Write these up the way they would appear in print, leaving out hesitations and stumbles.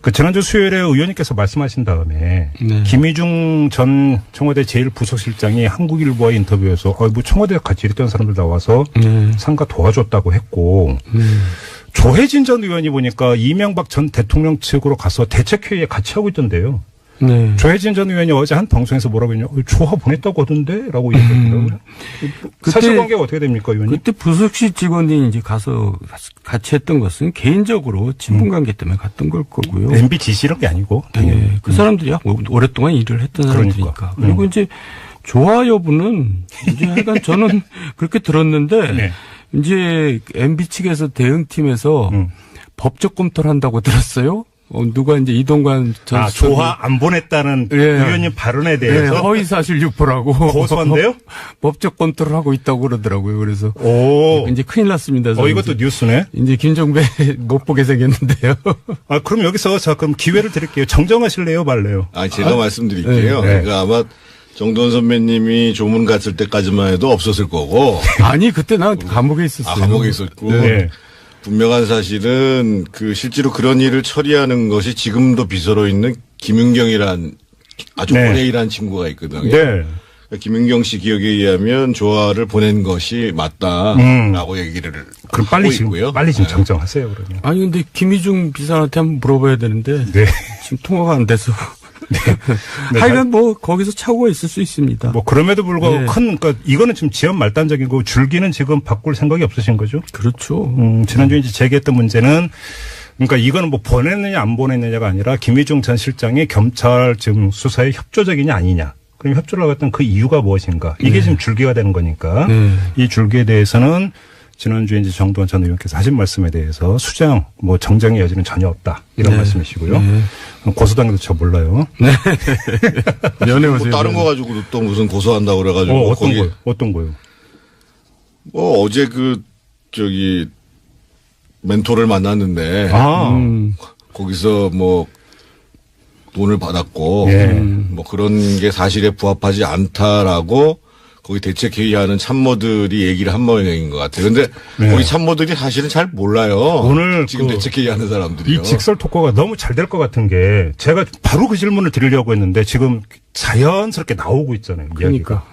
그 지난주 수요일에 의원님께서 말씀하신 다음에 네. 김희중 전 청와대 제1부속실장이 한국일보와의 인터뷰에서 뭐 청와대에 같이 일했던 사람들 나와서 네. 상가 도와줬다고 했고 조혜진 전 의원이 보니까 이명박 전 대통령 측으로 가서 대책회의에 같이 하고 있던데요. 네. 조혜진 전 의원이 어제 한 방송에서 뭐라고 했냐. 조화 보냈다고 하던데? 라고 얘기했더라고요. 사실관계가 어떻게 됩니까, 의원님? 그때 부속실 직원이 이제 가서 같이 했던 것은 개인적으로 친분관계 때문에 갔던 걸 거고요. MB 지시 이런 게 아니고. 네. 그 사람들이 오랫동안 일을 했던 사람들이니까. 그러니까. 그리고 이제 조화 여부는 이제 하여간 저는 그렇게 들었는데 네. 이제 MB 측에서 대응팀에서 법적 검토를 한다고 들었어요. 누가 이제 이동관 전 조화 안 보냈다는 의원님 발언에 대해서 허위사실 유포라고 고소한데요? 법적 검토를 하고 있다고 그러더라고요. 그래서 이제 큰일 났습니다. 이것도 뉴스네. 이제 김종배 못 보게 생겼는데요. 그럼 여기서 그럼 기회를 드릴게요. 정정하실래요, 말래요? 제가 말씀드릴게요. 네. 그러니까 아마 정도원 선배님이 조문 갔을 때까지만 해도 없었을 거고. 아니 그때 난 감옥에 있었어요. 감옥에 있었고. 네. 분명한 사실은 실제로 그런 일을 처리하는 것이 지금도 비서로 있는 김윤경이란 아주 오래 일한 친구가 있거든요. 네. 그러니까 김윤경 씨 기억에 의하면 조화를 보낸 것이 맞다라고 얘기를 그럼 빨리 지금 정정하세요, 그러면. 아니 근데 김희중 비서한테 한번 물어봐야 되는데 지금 통화가 안 돼서. 하여간 거기서 착오가 있을 수 있습니다. 그럼에도 불구하고 그러니까 이거는 지금 지연 말단적이고 줄기는 지금 바꿀 생각이 없으신 거죠? 그렇죠. 지난주에 이제 제기했던 문제는 그러니까 이거는 보냈느냐 안 보냈느냐가 아니라 김희중 전 실장이 경찰 지금 수사에 협조적이냐 아니냐. 그럼 협조를 하겠다는 그 이유가 무엇인가. 이게 지금 줄기가 되는 거니까 이 줄기에 대해서는 지난주에 이제 정도원 전 의원께서 하신 말씀에 대해서 수정, 정정의 여지는 전혀 없다. 이런 말씀이시고요. 고소당해도 저 몰라요. 네. 면회오세요. 다른 거 가지고 또 무슨 고소한다고 그래가지고. 어떤 거요? 어제 멘토를 만났는데. 거기서 돈을 받았고. 그런 게 사실에 부합하지 않다라고 거기 대책회의하는 참모들이 얘기를 한 모양인 것 같아요. 그런데 거기 참모들이 사실은 잘 몰라요. 오늘 지금 대책회의하는 사람들이요. 이 직설 토크가 너무 잘 될 것 같은 게 제가 바로 그 질문을 드리려고 했는데 지금 자연스럽게 나오고 있잖아요. 그러니까.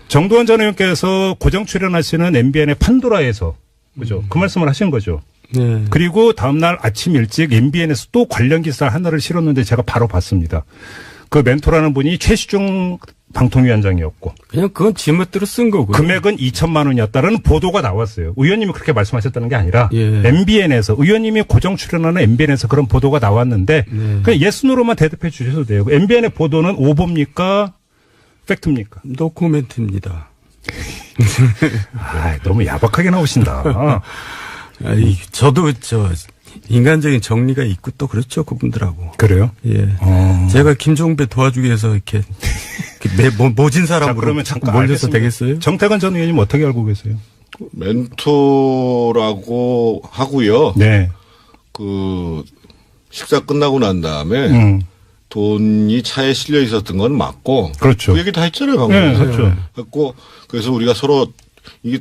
정도원 전 의원께서 고정 출연하시는 MBN의 판도라에서 그죠? 그 말씀을 하신 거죠. 네. 그리고 다음날 아침 일찍 MBN에서 또 관련 기사 하나를 실었는데 제가 바로 봤습니다. 그 멘토라는 분이 최시중 방통위원장이었고. 그냥 그건 지멋대로 쓴 거고요. 금액은 2천만 원이었다라는 보도가 나왔어요. 의원님이 그렇게 말씀하셨다는 게 아니라 MBN에서 의원님이 고정 출연하는 MBN에서 그런 보도가 나왔는데 그냥 예스노로만 대답해 주셔도 돼요. MBN의 보도는 오보입니까? 팩트입니까? 노코멘트입니다. 너무 야박하게 나오신다. 저도 인간적인 정리가 있고 또 그렇죠, 그분들하고. 그래요? 예. 제가 김종배 도와주기 위해서 이렇게 모진 사람으로 그러면 잠깐 몰려서 되겠어요? 정태관 전 의원님 어떻게 알고 계세요? 멘토라고 하고요. 네. 식사 끝나고 난 다음에 돈이 차에 실려 있었던 건 맞고. 그렇죠. 그 얘기 다 했잖아요, 방금. 네, 그렇죠. 그래서 우리가 서로 이게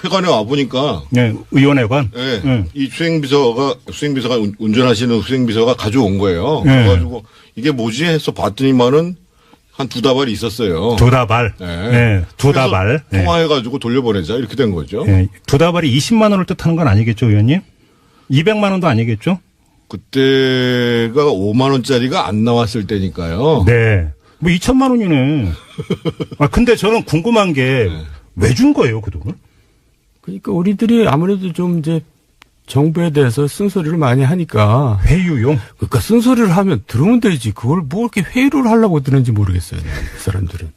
회관에 와보니까. 네, 의원회관. 네. 이 수행비서가 운전하시는 수행비서가 가져온 거예요. 그래가지고 이게 뭐지 해서 봤더니만은 한 2다발이 있었어요. 2다발. 네. 2다발. 통화해가지고 돌려보내자 이렇게 된 거죠. 네. 2다발이 20만 원을 뜻하는 건 아니겠죠, 의원님? 200만 원도 아니겠죠? 그때가 5만 원짜리가 안 나왔을 때니까요. 네. 2천만 원이네. 근데 저는 궁금한 게 왜 준 거예요, 그 돈을? 그러니까 우리들이 아무래도 좀 이제 정부에 대해서 쓴소리를 많이 하니까. 회유용? 그러니까 쓴소리를 하면 들으면 되지. 그걸 이렇게 회유를 하려고 드는지 모르겠어요. 그 사람들은.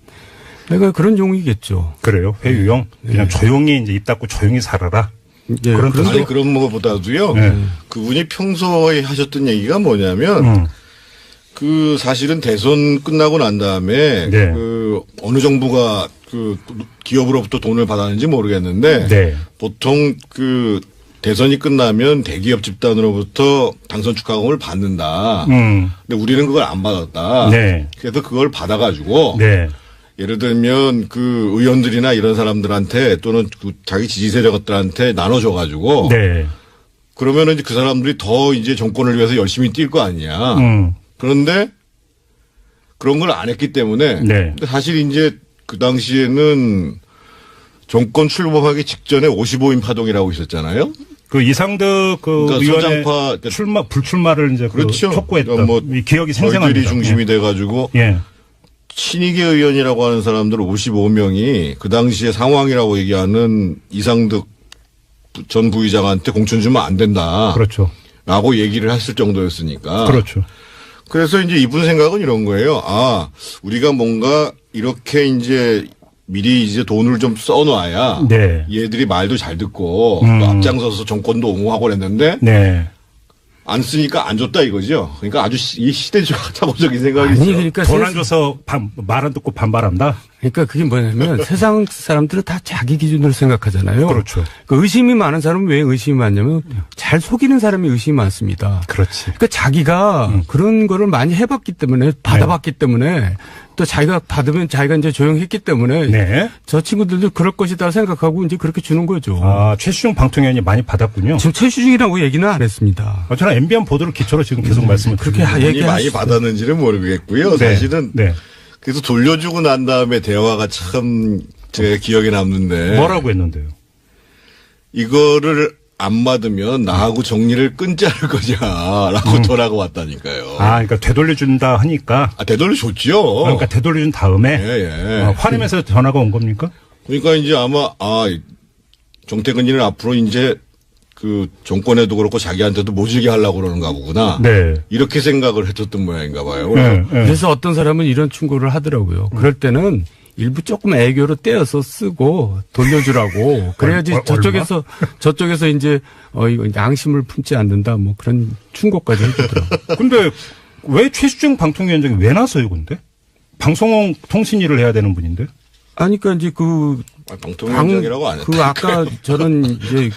그러니까 그런 용이겠죠. 그래요? 회유용? 그냥 조용히 입 닫고 조용히 살아라? 예, 그런 것보다도요. 그분이 평소에 하셨던 얘기가 뭐냐면 사실은 대선 끝나고 난 다음에 어느 정부가 기업으로부터 돈을 받았는지 모르겠는데 보통 대선이 끝나면 대기업 집단으로부터 당선 축하금을 받는다. 근데 우리는 그걸 안 받았다. 그래서 그걸 받아가지고 예를 들면 의원들이나 이런 사람들한테 또는 자기 지지 세력들한테 나눠줘가지고 그러면은 이제 그 사람들이 더 이제 정권을 위해서 열심히 뛸 거 아니야. 그런데 그런 걸 안 했기 때문에. 네. 근데 사실 이제 그 당시에는 정권 출범하기 직전에 55인 파동이라고 있었잖아요. 그 이상득 그 그러니까 의원의 서장파 불출마를 이제 그렇죠. 그 촉구했던 그러니까 뭐 이 기억이 생생합니다. 저희들이 중심이 돼가지고 예. 친이계 의원이라고 하는 사람들 55명이 그 당시에 상황이라고 얘기하는 이상득 전 부의장한테 공천 주면 안 된다. 그렇죠. 라고 얘기를 했을 정도였으니까. 그렇죠. 그래서 이제 이분 생각은 이런 거예요. 아, 우리가 뭔가 이렇게 이제 미리 이제 돈을 좀 써놔야 네. 얘들이 말도 잘 듣고 또 앞장서서 정권도 옹호하고 그랬는데 네. 안 쓰니까 안 줬다 이거죠. 그러니까 아주 이 시대착오적인 생각이 아니, 있어요. 그러니까 돈 안 줘서 말 안 듣고 반발한다? 그러니까 그게 뭐냐면 세상 사람들은 다 자기 기준으로 생각하잖아요. 그렇죠. 그 의심이 많은 사람은 왜 의심이 많냐면 잘 속이는 사람이 의심이 많습니다. 그렇지. 그러니까 자기가 그런 거를 많이 해봤기 때문에 받아봤기 때문에 또 자기가 받으면 자기가 이제 조용했기 때문에 네. 저 친구들도 그럴 것이다 생각하고 이제 그렇게 주는 거죠. 아, 최시중 방통위원이 많이 받았군요. 지금 최수중이라고 얘기는 안 했습니다. 저는 MBN 보도를 기초로 지금 계속 말씀을 그렇게 드립니다. 많이 받았는지는 모르겠고요. 네. 사실은 네. 그래서 돌려주고 난 다음에 대화가 참 제 기억에 남는데 뭐라고 했는데요? 이거를 안 받으면 나하고 정리를 끊자는 거냐라고 전화가 왔다니까요. 아, 그러니까 되돌려준다 하니까. 아, 되돌려줬죠. 그러니까 되돌려준 다음에. 예. 화내면서 전화가 온 겁니까? 그러니까 이제 아마 정태근이는 앞으로 이제 그 정권에도 그렇고 자기한테도 모질게 하려고 그러는가 보구나. 네. 이렇게 생각을 했었던 모양인가 봐요. 네. 그래서 어떤 사람은 이런 충고를 하더라고요. 그럴 때는 일부 조금 애교로 떼어서 쓰고 돌려주라고. 그래야지 저쪽에서 이제 이거 양심을 품지 않는다 뭐 그런 충고까지 해주더라고요. 근데 왜 최수중 방통위원장이 왜 나서요, 근데? 방송통신 일을 해야 되는 분인데? 아니, 그러니까 이제 방통위원장이라고 안 했다. 그 아까 저는 이제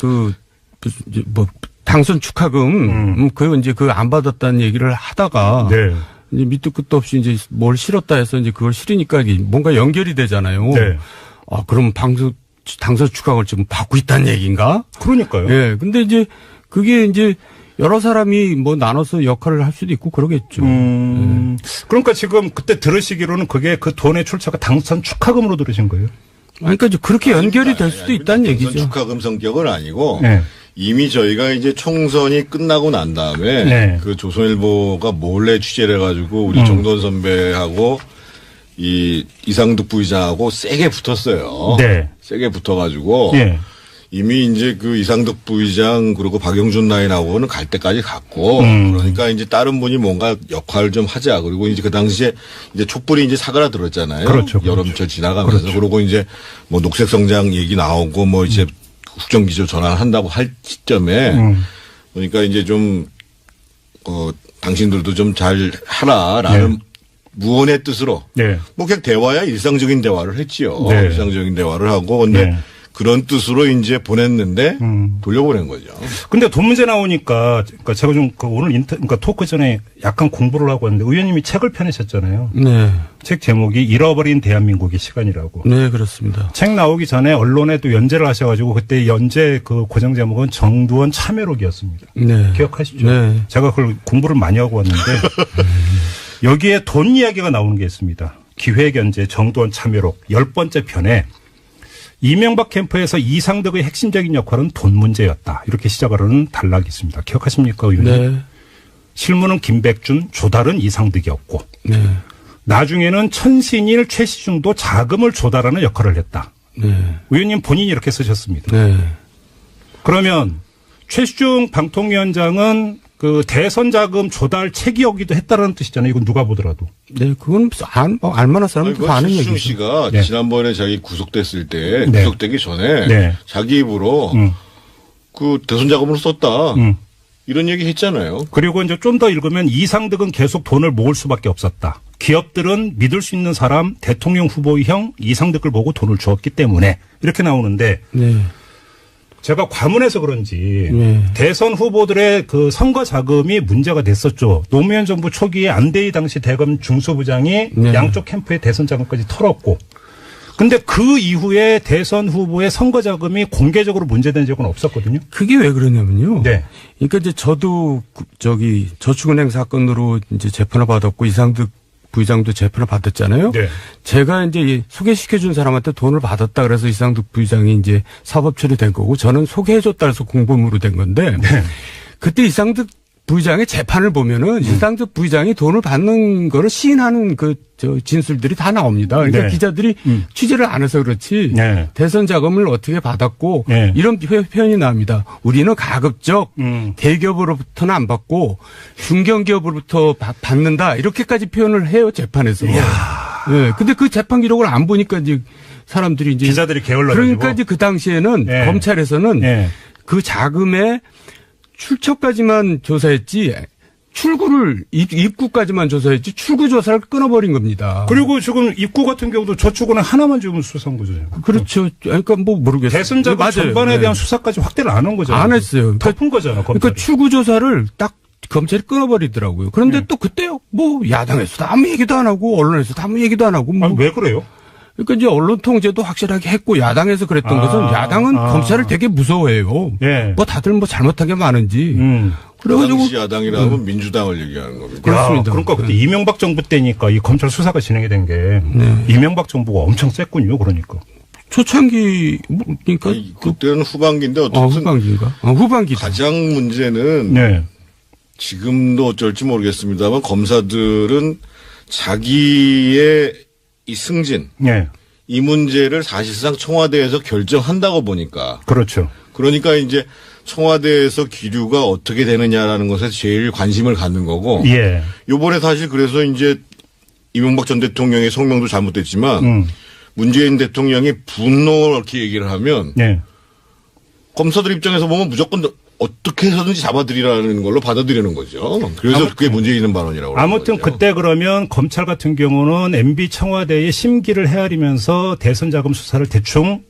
뭐 당선 축하금 그 이제 그 안 받았다는 얘기를 하다가 네. 이제 밑도 끝도 없이 이제 뭘 실었다 해서 이제 그걸 실으니까 뭔가 연결이 되잖아요. 네. 아, 그럼 당선 축하금을 지금 받고 있다는 얘기인가? 그러니까요. 예. 근데 이제 그게 이제 여러 사람이 뭐 나눠서 역할을 할 수도 있고 그러겠죠. 그러니까 지금 그때 들으시기로는 그게 그 돈의 출처가 당선 축하금으로 들으신 거예요? 그러니까 이제 그렇게 연결이 될 수도 있다는 얘기죠. 축하금 성격은 아니고 네. 이미 저희가 이제 총선이 끝나고 난 다음에 네. 그 조선일보가 몰래 취재를 해가지고 우리 정돈 선배하고 이 이상득 부의장하고 세게 붙었어요. 네. 세게 붙어가지고 네. 이미 이제 그 이상득 부의장 그리고 박영준 라인하고는 갈 때까지 갔고 그러니까 이제 다른 분이 뭔가 역할을 좀 하자. 그리고 이제 그 당시에 이제 촛불이 이제 사그라들었잖아요. 그렇죠. 여름철 지나가면서 그러고 이제 뭐 녹색 성장 얘기 나오고 뭐 이제 국정기조 전환한다고 할 시점에 그러니까 이제 좀 당신들도 좀 잘 하라라는 무언의 뜻으로 네. 뭐 그냥 대화야 일상적인 대화를 했지요. 네. 일상적인 대화를 하고 근데 네. 그런 뜻으로 이제 보냈는데 돌려보낸 거죠. 근데 돈 문제 나오니까 그러니까 제가 좀 오늘 그러니까 토크 전에 약간 공부를 하고 왔는데 의원님이 책을 펴내셨잖아요. 네. 책 제목이 잃어버린 대한민국의 시간이라고. 네, 그렇습니다. 책 나오기 전에 언론에 또 연재를 하셔가지고 그때 연재 그 고정 제목은 정두원 참여록이었습니다. 네. 기억하시죠? 네. 제가 그걸 공부를 많이 하고 왔는데 여기에 돈 이야기가 나오는 게 있습니다. 기획연재 정두원 참여록 10번째 편에 이명박 캠프에서 이상득의 핵심적인 역할은 돈 문제였다. 이렇게 시작을 하는 단락이 있습니다. 기억하십니까, 의원님? 네. 실무는 김백준, 조달은 이상득이었고 네. 나중에는 천신일, 최시중도 자금을 조달하는 역할을 했다. 네. 의원님 본인이 이렇게 쓰셨습니다. 네. 그러면 최시중 방통위원장은 그 대선 자금 조달 책이었기도 했다라는 뜻이잖아요. 이건 누가 보더라도. 네, 그건 알만한 사람은 다 아는 최수중 얘기죠. 씨가 네. 지난번에 자기 구속됐을 때 네. 구속되기 전에 네. 자기 입으로 그 대선 자금으로 썼다. 이런 얘기 했잖아요. 그리고 이제 좀 더 읽으면 이상득은 계속 돈을 모을 수밖에 없었다. 기업들은 믿을 수 있는 사람 대통령 후보의 형 이상득을 보고 돈을 주었기 때문에 이렇게 나오는데 네. 제가 과문해서 그런지 네. 대선 후보들의 그 선거 자금이 문제가 됐었죠. 노무현 정부 초기에 안대희 당시 대검 중수부장이 네. 양쪽 캠프의 대선 자금까지 털었고 근데 그 이후에 대선 후보의 선거 자금이 공개적으로 문제된 적은 없었거든요. 그게 왜 그러냐면요. 네. 그러니까 이제 저도 저축은행 사건으로 이제 재판을 받았고 이상득 부의장도 재판을 받았잖아요. 네. 제가 이제 소개시켜준 사람한테 돈을 받았다 그래서 이상득 부의장이 이제 사법 처리된 거고 저는 소개해줬다 해서 공범으로 된 건데 네. 그때 이상득 부의장의 재판을 보면은 이상득 부의장이 돈을 받는 거를 시인하는 진술들이 다 나옵니다. 그러니까 네. 기자들이 취재를 안 해서 그렇지 네. 대선 자금을 어떻게 받았고 네. 이런 표현이 나옵니다. 우리는 가급적 대기업으로부터는 안 받고 중견기업으로부터 받는다 이렇게까지 표현을 해요 재판에서. 네. 근데 그 재판 기록을 안 보니까 이제 사람들이 이제 기자들이 게을러가지고. 그러니까 이제 그 당시에는 네. 검찰에서는 네. 그 자금의 출처까지만 조사했지 출구를 입구까지만 조사했지 출구 조사를 끊어버린 겁니다. 그리고 지금 입구 같은 경우도 저축은행 하나만 지금 수사한 거죠. 그렇죠. 그러니까 뭐 모르겠어요. 대선 자금 전반에 대한 수사까지 확대를 안 한 거잖아요. 안 했어요. 덮은 거잖아. 검찰이. 그러니까 출구 조사를 딱 검찰이 끊어버리더라고요. 그런데 또 그때요. 뭐 야당에서도 아무 얘기도 안 하고 언론에서도 아무 얘기도 안 하고. 뭐. 아니, 왜 그래요? 그러니까 이제 언론 통제도 확실하게 했고 야당에서 그랬던 것은 야당은 검찰을 되게 무서워해요. 예. 뭐 다들 뭐 잘못한 게 많은지. 그 그래가지고 당시 야당이라면 민주당을 얘기하는 겁니다. 그렇습니다. 그러니까 그때 이명박 정부 때니까 이 검찰 수사가 진행이 된 게 이명박 정부가 엄청 셌군요. 그러니까. 초창기 그러니까 아니, 그때는 후반기인데 어쨌든 후반기인가? 후반기. 가장 문제는 네. 지금도 어쩔지 모르겠습니다만 검사들은 자기의 이 승진 네. 이 문제를 사실상 청와대에서 결정한다고 보니까 그렇죠. 그러니까 이제 청와대에서 기류가 어떻게 되느냐라는 것에 제일 관심을 갖는 거고 예. 요번에 사실 그래서 이제 이명박 전 대통령의 성명도 잘못됐지만 문재인 대통령이 분노를 이렇게 얘기를 하면 예. 검사들 입장에서 보면 무조건 어떻게 해서든지 잡아들이라는 걸로 받아들이는 거죠. 그래서 그게 문제 있는 발언이라고. 아무튼 거죠. 그때 그러면 검찰 같은 경우는 MB 청와대의 심기를 헤아리면서 대선 자금 수사를 대충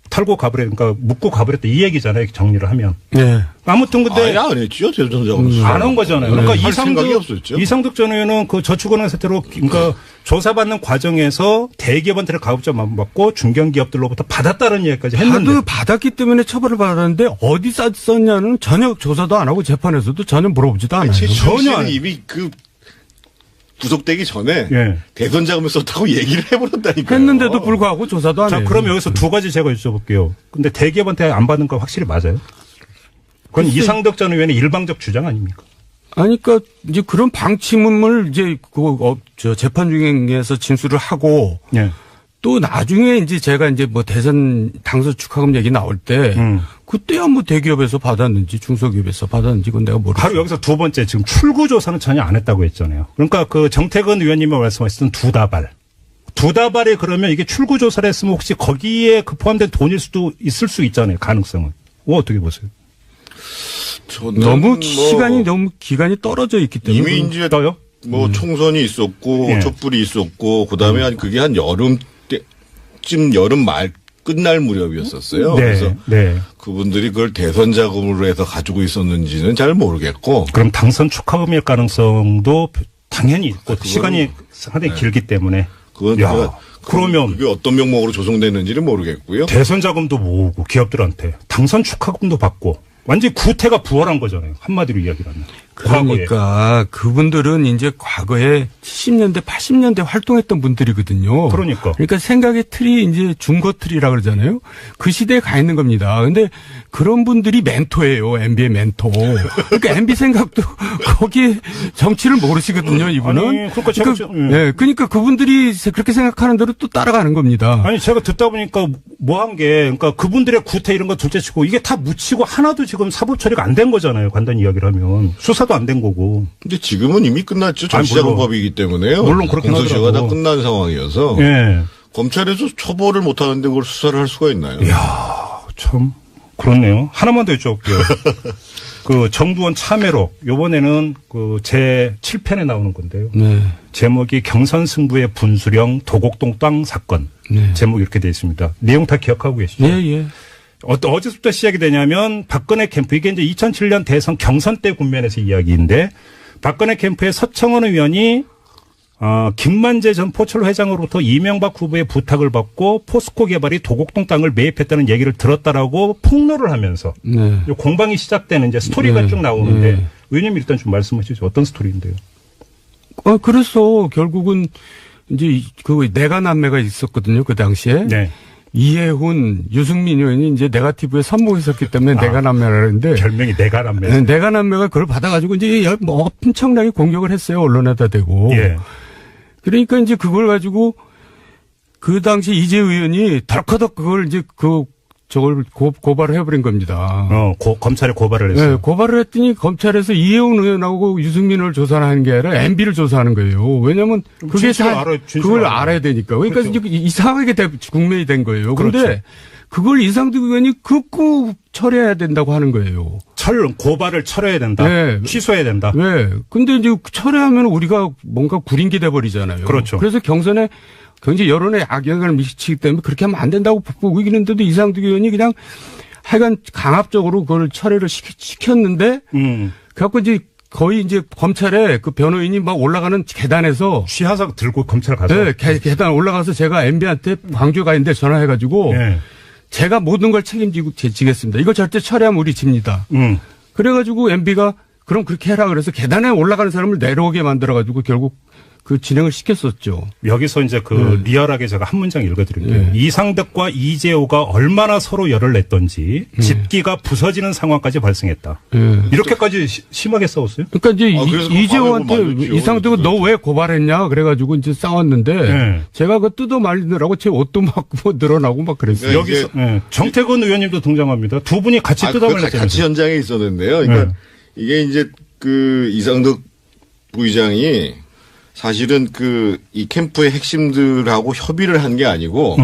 털고 가버려, 그러니까 묻고 가버렸다 이 얘기잖아요. 정리를 하면. 네. 아무튼 근데 아예 안 했죠. 대선 자금 수사. 안 한 거잖아요. 그러니까 할 생각이 없었죠. 이상득 전 의원은 그 저축은행 사태로 그러니까 조사받는 과정에서 대기업한테 가급적 받고 중견기업들로부터 받았다는 얘기까지 했는데. 받았기 때문에 처벌을 받았는데 어디 썼냐는 전혀 조사도 안 하고 재판에서도 전혀 물어보지도 않아요. 전혀 이미 그 구속되기 전에 예. 대선 자금을 썼다고 얘기를 해버렸다니까요. 했는데도 불구하고 조사도 안 자, 해요. 그럼 여기서 두 가지 제가 여쭤볼게요. 근데 대기업한테 안 받는 거 확실히 맞아요? 그건 이상득 전 의원의 일방적 주장 아닙니까? 아니, 그러니까 이제 그런 방침을 이제 재판 중에서 진술을 하고 예. 또 나중에 이제 제가 이제 뭐 대선 당선 축하금 얘기 나올 때 그때야 뭐 대기업에서 받았는지 중소기업에서 받았는지 그건 내가 모르겠어요. 바로 여기서 두 번째 지금 출구 조사는 전혀 안 했다고 했잖아요. 그러니까 그 정태근 의원님이 말씀하셨던 두 다발이 그러면 이게 출구 조사를 했으면 혹시 거기에 그 포함된 돈일 수도 있을 수 있잖아요. 가능성은. 어떻게 보세요? 너무 시간이 너무 기간이 떨어져 있기 때문에 이미 이제 떠요? 뭐 총선이 있었고 예. 촛불이 있었고 그다음에 그게 한 여름 때쯤 여름 말 끝날 무렵이었었어요. 네. 그래서 네. 그분들이 그걸 대선 자금으로 해서 가지고 있었는지는 잘 모르겠고. 그럼 당선 축하금일 가능성도 당연히 있고 시간이 상당히 길기 때문에. 그건 야, 제가 그러면 그게 어떤 명목으로 조성됐는지는 모르겠고요. 대선 자금도 모으고 기업들한테 당선 축하금도 받고 완전히 구태가 부활한 거잖아요. 한마디로 이야기를 하면. 그러니까 그분들은 이제 과거에 70년대, 80년대 활동했던 분들이거든요. 그러니까 생각의 틀이 이제 중거 틀이라 그러잖아요. 그 시대에 가 있는 겁니다. 근데 그런 분들이 멘토예요. MB의 멘토. 그러니까 MB 생각도 거기에 정치를 모르시거든요. 이분은. 아니, 그러니까 네, 그러니까 그분들이 그렇게 생각하는 대로 또 따라가는 겁니다. 아니 제가 듣다 보니까 뭐 한 게 그러니까 그분들의 구태 이런 거 둘째치고 이게 다 묻히고 하나도 지금 사법 처리가 안 된 거잖아요. 간단히 이야기를 하면 수사도 안 된 거고. 근데 지금은 이미 끝났죠. 정치자금법이기 때문에요. 물론 그렇긴 공소시효가 다 하더라고. 끝난 상황이어서. 예. 검찰에서 처벌을 못 하는데 그걸 수사를 할 수가 있나요? 이야, 참 그렇네요. 하나만 더 여쭤볼게요. 그 정두원 참회록 요번에는 그 제 7편에 나오는 건데요. 네. 제목이 경선 승부의 분수령 도곡동 땅 사건. 네. 제목 이렇게 되어 있습니다. 내용 다 기억하고 계시죠? 예, 예. 어제부터 시작이 되냐면 박근혜 캠프 이게 이제 2007년 대선 경선 때 국면에서 이야기인데 박근혜 캠프의 서청원 의원이 김만재 전 포철 회장으로부터 이명박 후보의 부탁을 받고 포스코 개발이 도곡동 땅을 매입했다는 얘기를 들었다라고 폭로를 하면서 네. 공방이 시작되는 이제 스토리가 네. 쭉 나오는데 네. 의원님 일단 좀 말씀해 주시죠. 어떤 스토리인데요? 그래서 결국은 이제 그 내가남매가 있었거든요. 그 당시에. 네. 이해훈, 유승민 의원이 이제 네거티브에 선봉했었기 때문에 내가남매라는데 별명이 내가남매. 내가남매가 그걸 받아가지고 이제 뭐 엄청나게 공격을 했어요. 언론에다 대고. 예. 그러니까 이제 그걸 가지고 그 당시 이재 의원이 덜커덕 그걸 이제 저걸 고발을 해버린 겁니다. 검찰에 고발을 했어요. 네, 고발을 했더니 검찰에서 이해훈 의원하고 유승민을 조사하는 게 아니라 MB를 조사하는 거예요. 왜냐면 그게 다 그걸 알아야 되니까. 그러니까 그렇죠. 이제 이상하게 국면이 된 거예요. 그런데 그렇죠. 그걸 이상득 의원이 극구 철회해야 된다고 하는 거예요. 고발을 철회해야 된다. 네. 취소해야 된다. 네. 근데 이제 철회하면 우리가 뭔가 구린기 돼 버리잖아요. 그렇죠. 그래서 경선에 굉장히 여론에 악영향을 미치기 때문에 그렇게 하면 안 된다고 보고 있는데도 이상득 의원이 그냥 하여간 강압적으로 그걸 철회를 시켰는데 그래갖고 이제 거의 이제 검찰에 그 변호인이 막 올라가는 계단에서 취하사 들고 검찰 가서 네, 계단 올라가서 제가 MB한테 광주에 가 있는데 전화해가지고 네. 제가 모든 걸 책임지고 지겠습니다. 이거 절대 철회하면 우리 집니다. 그래가지고 MB가 그럼 그렇게 해라 그래서 계단에 올라가는 사람을 내려오게 만들어가지고 결국 그 진행을 시켰었죠. 여기서 이제 리얼하게 제가 한 문장 읽어드릴게요. 이상득과 이재호가 얼마나 서로 열을 냈던지 집기가 부서지는 상황까지 발생했다. 이렇게까지 심하게 싸웠어요? 그러니까 이제 이재호한테 이상득은 너 왜 고발했냐 그래가지고 이제 싸웠는데 제가 그 뜯어 말리느라고 제 옷도 막 늘어나고 막 그랬어요. 여기서 정태근 의원님도 등장합니다. 두 분이 같이 뜯어 말렸잖아요. 같이 현장에 있었는데요. 그러니까 이게 이제 그 이상득 부의장이 사실은 이 캠프의 핵심들하고 협의를 한 게 아니고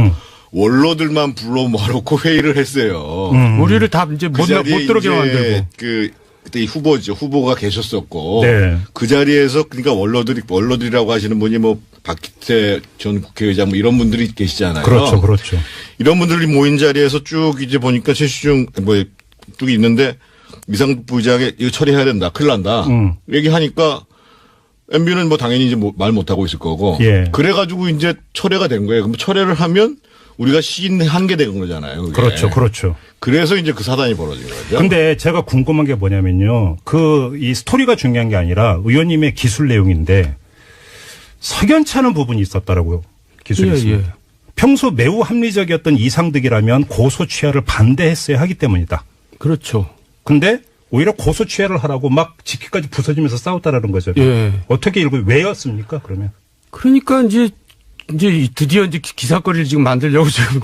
원로들만 불러 모아놓고 회의를 했어요. 우리를 다 이제 못 들어오게 만들고. 그때 후보가 계셨었고. 네. 그 자리에서 그러니까 원로들이라고 하시는 분이 뭐 박기태 전 국회의장 뭐 이런 분들이 계시잖아요. 그렇죠, 그렇죠. 이런 분들이 모인 자리에서 쭉 이제 보니까 최시중 쭉 있는데 이상득 부의장이 이거 처리해야 된다. 큰일 난다. 얘기하니까 MB는 뭐 당연히 이제 말 못하고 있을 거고. 예. 그래가지고 이제 철회가 된 거예요. 그럼 철회를 하면 우리가 시인한 게 된 거잖아요. 그게. 그렇죠, 그렇죠. 그래서 이제 그 사단이 벌어진 거죠. 근데 제가 궁금한 게 뭐냐면요. 이 스토리가 중요한 게 아니라 의원님의 기술 내용인데 석연치 않은 부분이 있었다라고요. 기술이. 예. 평소 매우 합리적이었던 이상득이라면 고소 취하를 반대했어야 하기 때문이다. 그렇죠. 근데 오히려 고소 취하를 하라고 막 직기까지 부서지면서 싸웠다라는 거죠. 예. 어떻게 왜였습니까? 그러면? 그러니까 이제 드디어 이제 기사거리를 지금 만들려고 지금.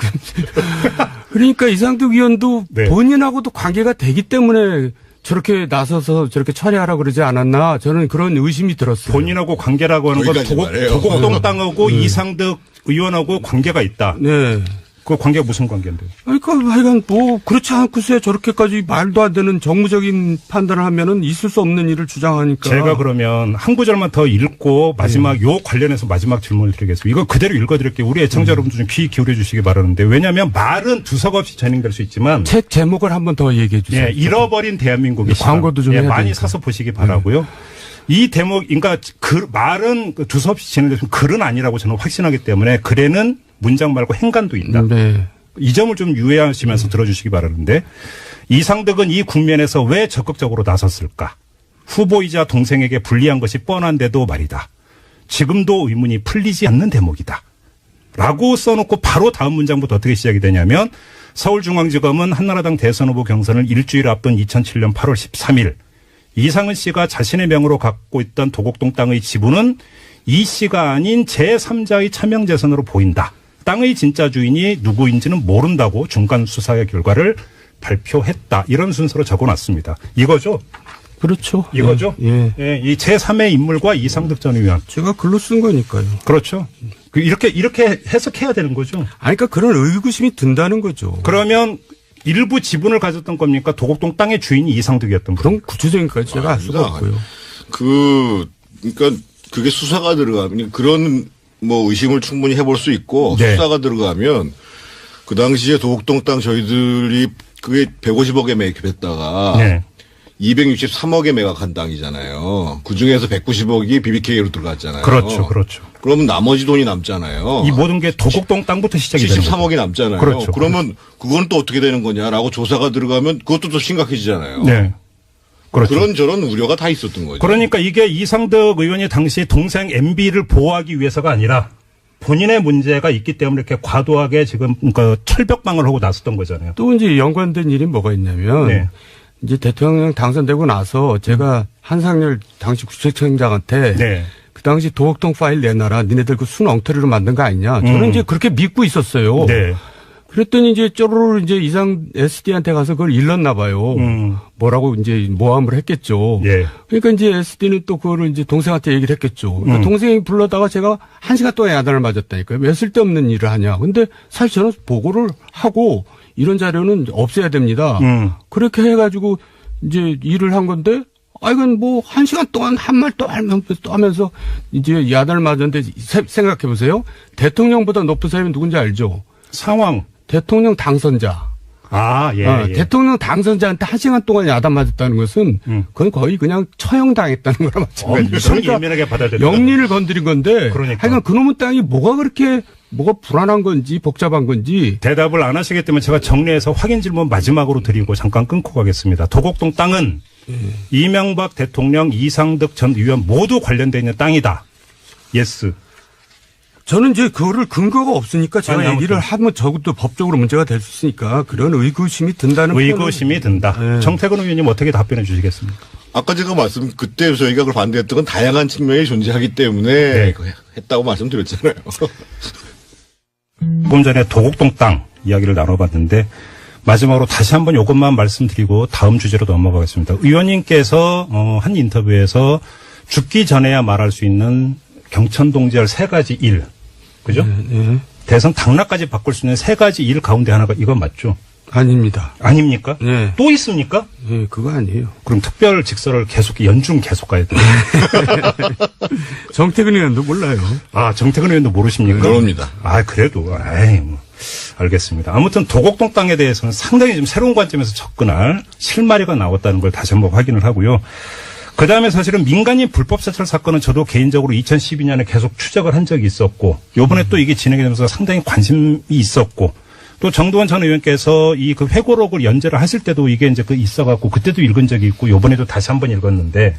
그러니까 이상득 의원도 네. 본인하고도 관계가 되기 때문에 저렇게 나서서 저렇게 처리하라고 그러지 않았나 저는 그런 의심이 들었어요. 본인하고 관계라고 하는 건 도곡동 땅하고 이상득 의원하고 관계가 있다. 네. 그 관계가 무슨 관계인데요? 그러니까 하여간 뭐 그렇지 않고서야 저렇게까지 말도 안 되는 정무적인 판단을 하면은 있을 수 없는 일을 주장하니까. 제가 그러면 한 구절만 더 읽고 마지막 요 관련해서 마지막 질문을 드리겠습니다. 이거 그대로 읽어드릴게요. 우리 애청자 여러분들 좀 귀 기울여 주시기 바라는데 왜냐하면 말은 두서없이 진행될 수 있지만 책 제목을 한번 더 얘기해 주세요. 예, 잃어버린 대한민국의 광고도 좀 해야 많이 되니까. 사서 보시기 바라고요. 이 대목, 그러니까 말은 두서없이 진행되면 글은 아니라고 저는 확신하기 때문에 글에는 문장 말고 행간도 있다. 네. 이 점을 좀 유의하시면서 들어주시기 바라는데 이상득은 이 국면에서 왜 적극적으로 나섰을까? 후보이자 동생에게 불리한 것이 뻔한데도 말이다. 지금도 의문이 풀리지 않는 대목이다. 라고 써놓고 바로 다음 문장부터 어떻게 시작이 되냐면 서울중앙지검은 한나라당 대선 후보 경선을 일주일 앞둔 2007년 8월 13일 이상은 씨가 자신의 명으로 갖고 있던 도곡동 땅의 지분은 이 씨가 아닌 제3자의 차명재산으로 보인다. 땅의 진짜 주인이 누구인지는 모른다고 중간 수사의 결과를 발표했다. 이런 순서로 적어놨습니다. 이거죠? 그렇죠. 이거죠? 예. 예, 이 제3의 인물과 이상득 전 의원. 제가 글로 쓴 거니까요. 그렇죠. 이렇게 해석해야 되는 거죠. 아니, 그러니까 그런 의구심이 든다는 거죠. 그러면 일부 지분을 가졌던 겁니까? 도곡동 땅의 주인이 이상득이었던 분. 그런 구체적인 것까지 제가 알 수가 없고요. 그러니까 그게 수사가 들어가면 그런 뭐 의심을 충분히 해볼 수 있고 네. 수사가 들어가면 그 당시에 도곡동 땅 저희들이 그게 150억에 매입했다가 네. 263억에 매각한 땅이잖아요. 그 중에서 190억이 BBK로 들어갔잖아요. 그렇죠, 그렇죠. 그러면 나머지 돈이 남잖아요. 이 모든 게 도곡동 땅부터 시작이 되는 거죠. 73억이 남잖아요. 그렇죠. 그러면 그건 또 어떻게 되는 거냐라고 조사가 들어가면 그것도 또 심각해지잖아요. 네. 그렇죠. 그런 저런 우려가 다 있었던 거죠. 그러니까 이게 이상득 의원이 당시 동생 MB를 보호하기 위해서가 아니라 본인의 문제가 있기 때문에 이렇게 과도하게 지금 그 철벽방을 하고 나섰던 거잖아요. 또 이제 연관된 일이 뭐가 있냐면 네. 이제 대통령 당선되고 나서 제가 한상열 당시 구청장한테 네. 그 당시 도곡동 파일 내놔라. 니네들 그 순 엉터리로 만든 거 아니냐. 저는 이제 그렇게 믿고 있었어요. 네. 그랬더니 이제 쪼르르 이제 이상 SD한테 가서 그걸 일렀나 봐요. 뭐라고 이제 모함을 했겠죠. 예. 그러니까 이제 SD는 또 그거를 이제 동생한테 얘기를 했겠죠. 그러니까 동생이 불러다가 제가 1시간 동안 야단을 맞았다니까요. 왜 쓸데없는 일을 하냐. 근데 사실 저는 보고를 하고 이런 자료는 없애야 됩니다. 그렇게 해가지고 이제 일을 한 건데 이건 뭐 1시간 동안 한 말 또 하면서 이제 야단을 맞았는데 생각해 보세요. 대통령보다 높은 사람이 누군지 알죠? 상황. 대통령 당선자. 예. 대통령 당선자한테 1시간 동안 야단 맞았다는 것은 그건 거의 그냥 처형당했다는 거랑 마찬가지예요. 엄청 예민하게 받아들였다. 영리를 건드린 건데 그러니까. 하여간 그놈의 땅이 뭐가 불안한 건지 복잡한 건지 대답을 안 하시기 때문에 제가 정리해서 확인 질문 마지막으로 드리고 잠깐 끊고 가겠습니다. 도곡동 땅은 이명박 대통령, 이상득 전 의원 모두 관련되어 있는 땅이다. 예스. 저는 이제 그거를 근거가 없으니까 제가 아니, 얘기를 하면 적어도 법적으로 문제가 될 수 있으니까 그런 의구심이 든다는 의구심이 든다. 네. 정태근 의원님 어떻게 답변해 주시겠습니까? 아까 제가 그때 저희가 그걸 반대했던 건 다양한 측면이 존재하기 때문에 네. 했다고 말씀드렸잖아요. 조금 전에 도곡동 땅 이야기를 나눠봤는데 마지막으로 다시 한번 이것만 말씀드리고 다음 주제로 넘어가겠습니다. 의원님께서 한 인터뷰에서 죽기 전에야 말할 수 있는 경천동지할 3가지 일, 그죠? 네. 대선 당락까지 바꿀 수 있는 3가지 일 가운데 하나가 이건 맞죠? 아닙니다. 아닙니까? 네. 또 있습니까? 예, 그거 아니에요. 그럼 특별 직서를 연중 계속 가야 돼요. 정태근 의원도 몰라요. 정태근 의원도 모르십니까? 그럽니다. 그래도, 알겠습니다. 아무튼 도곡동 땅에 대해서는 상당히 좀 새로운 관점에서 접근할 실마리가 나왔다는 걸 다시 한번 확인을 하고요. 그 다음에 사실은 민간인 불법 사찰 사건은 저도 개인적으로 2012년에 계속 추적을 한 적이 있었고, 요번에 또 이게 진행이 되면서 상당히 관심이 있었고, 또 정두원 전 의원께서 이 그 회고록을 연재를 하실 때도 이게 이제 있어갖고 그때도 읽은 적이 있고 요번에도 다시 한번 읽었는데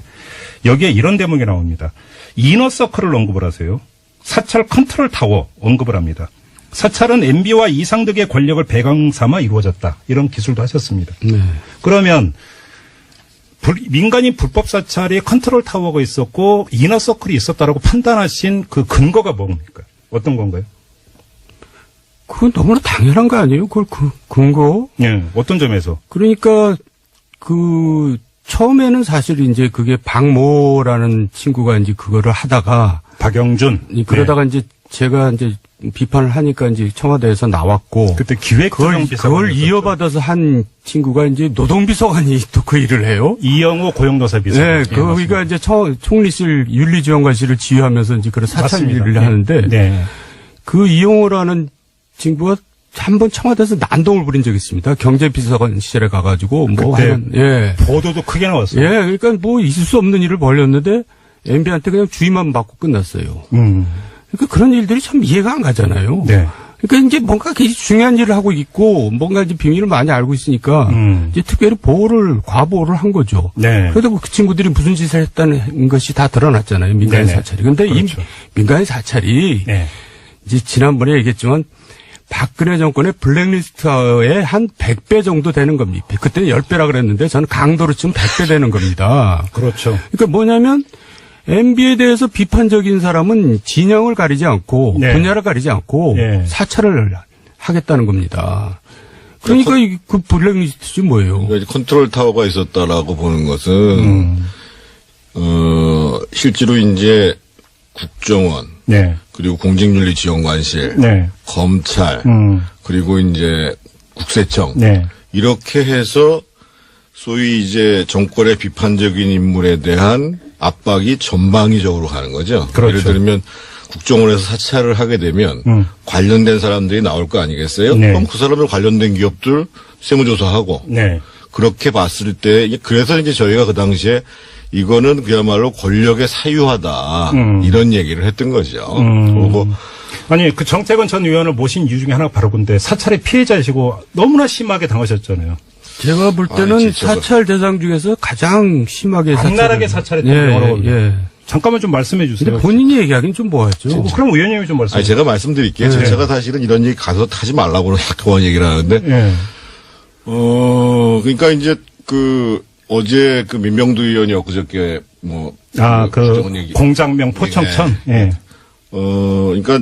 여기에 이런 대목이 나옵니다. 이너서클을 언급을 하세요. 사찰 컨트롤 타워 언급을 합니다. 사찰은 MB와 이상득의 권력을 배경 삼아 이루어졌다. 이런 기술도 하셨습니다. 네. 그러면 민간인 불법 사찰이 컨트롤 타워가 있었고 이너서클이 있었다라고 판단하신 그 근거가 뭡니까? 어떤 건가요? 그건 너무나 당연한 거 아니에요? 그걸 근거? 예, 어떤 점에서? 그러니까 처음에는 사실 이제 그게 박모라는 친구가 이제 그거를 하다가 박영준. 그러다가 이제 제가 이제 비판을 하니까 이제 청와대에서 나왔고 그때 기획조정비서관 그걸 이어받아서 한 친구가 이제 노동비서관이 또 그 일을 해요. 이영호 고용노사 비서관. 네, 거기가 이제 총리실 윤리지원관실을 지휘하면서 이제 그런 사찰 일을 하는데 네. 그 이영호라는 친구가 한번 청와대에서 난동을 부린 적이 있습니다. 경제비서관 시절에 가가지고 그때 보도도 크게 나왔어요. 예, 그러니까 뭐 있을 수 없는 일을 벌였는데 MB한테 그냥 주의만 받고 끝났어요. 그러니까 그런 일들이 참 이해가 안 가잖아요. 네. 그러니까 이제 뭔가 굉장히 중요한 일을 하고 있고 뭔가 이제 비밀을 많이 알고 있으니까 이제 특별히 과보호를 한 거죠. 네. 그래도 그 친구들이 무슨 짓을 했다는 것이 다 드러났잖아요. 민간인 네네. 사찰이. 근데 그렇죠. 이 민간인 사찰이 네. 이제 지난번에 얘기했지만 박근혜 정권의 블랙리스트의 한 100배 정도 되는 겁니다. 그때는 10배라 그랬는데 저는 강도로 치면 100배 되는 겁니다. 그렇죠. 그러니까 뭐냐면 MB에 대해서 비판적인 사람은 진영을 가리지 않고 네. 분야를 가리지 않고 네. 사찰을 하겠다는 겁니다. 그러니까 그 블랙리스트지 뭐예요. 그러니까 컨트롤 타워가 있었다라고 보는 것은 실제로 이제 국정원 네. 그리고 공직윤리지원관실, 네. 검찰, 그리고 이제 국세청 네. 이렇게 해서 소위 이제 정권의 비판적인 인물에 대한 압박이 전방위적으로 가는 거죠. 그렇죠. 예를 들면 국정원에서 사찰을 하게 되면 관련된 사람들이 나올 거 아니겠어요? 네. 그럼 그 사람들 관련된 기업들 세무조사하고 네. 그렇게 봤을 때 그래서 이제 저희가 그 당시에 이거는 그야말로 권력의 사유화다 이런 얘기를 했던 거죠. 그리고 아니 그 정태근 전 의원을 모신 이유 중에 하나가 바로 근데 사찰의 피해자이시고 너무나 심하게 당하셨잖아요. 제가 볼 때는 사찰 대상 중에서 가장 심하게 악랄하게 사찰했던 경우라고. 잠깐만 좀 말씀해 주세요. 근데 본인이 얘기하기는 좀 뭐하죠. 그럼 의원님이 좀 말씀해 주세요. 제가 말씀드릴게요. 제가 사실은 이런 얘기 가서 하지 말라고 그런 얘기를 하는데 그러니까 이제 어제 민명두 의원이 엊그저께 공장명 포청천. 그러니까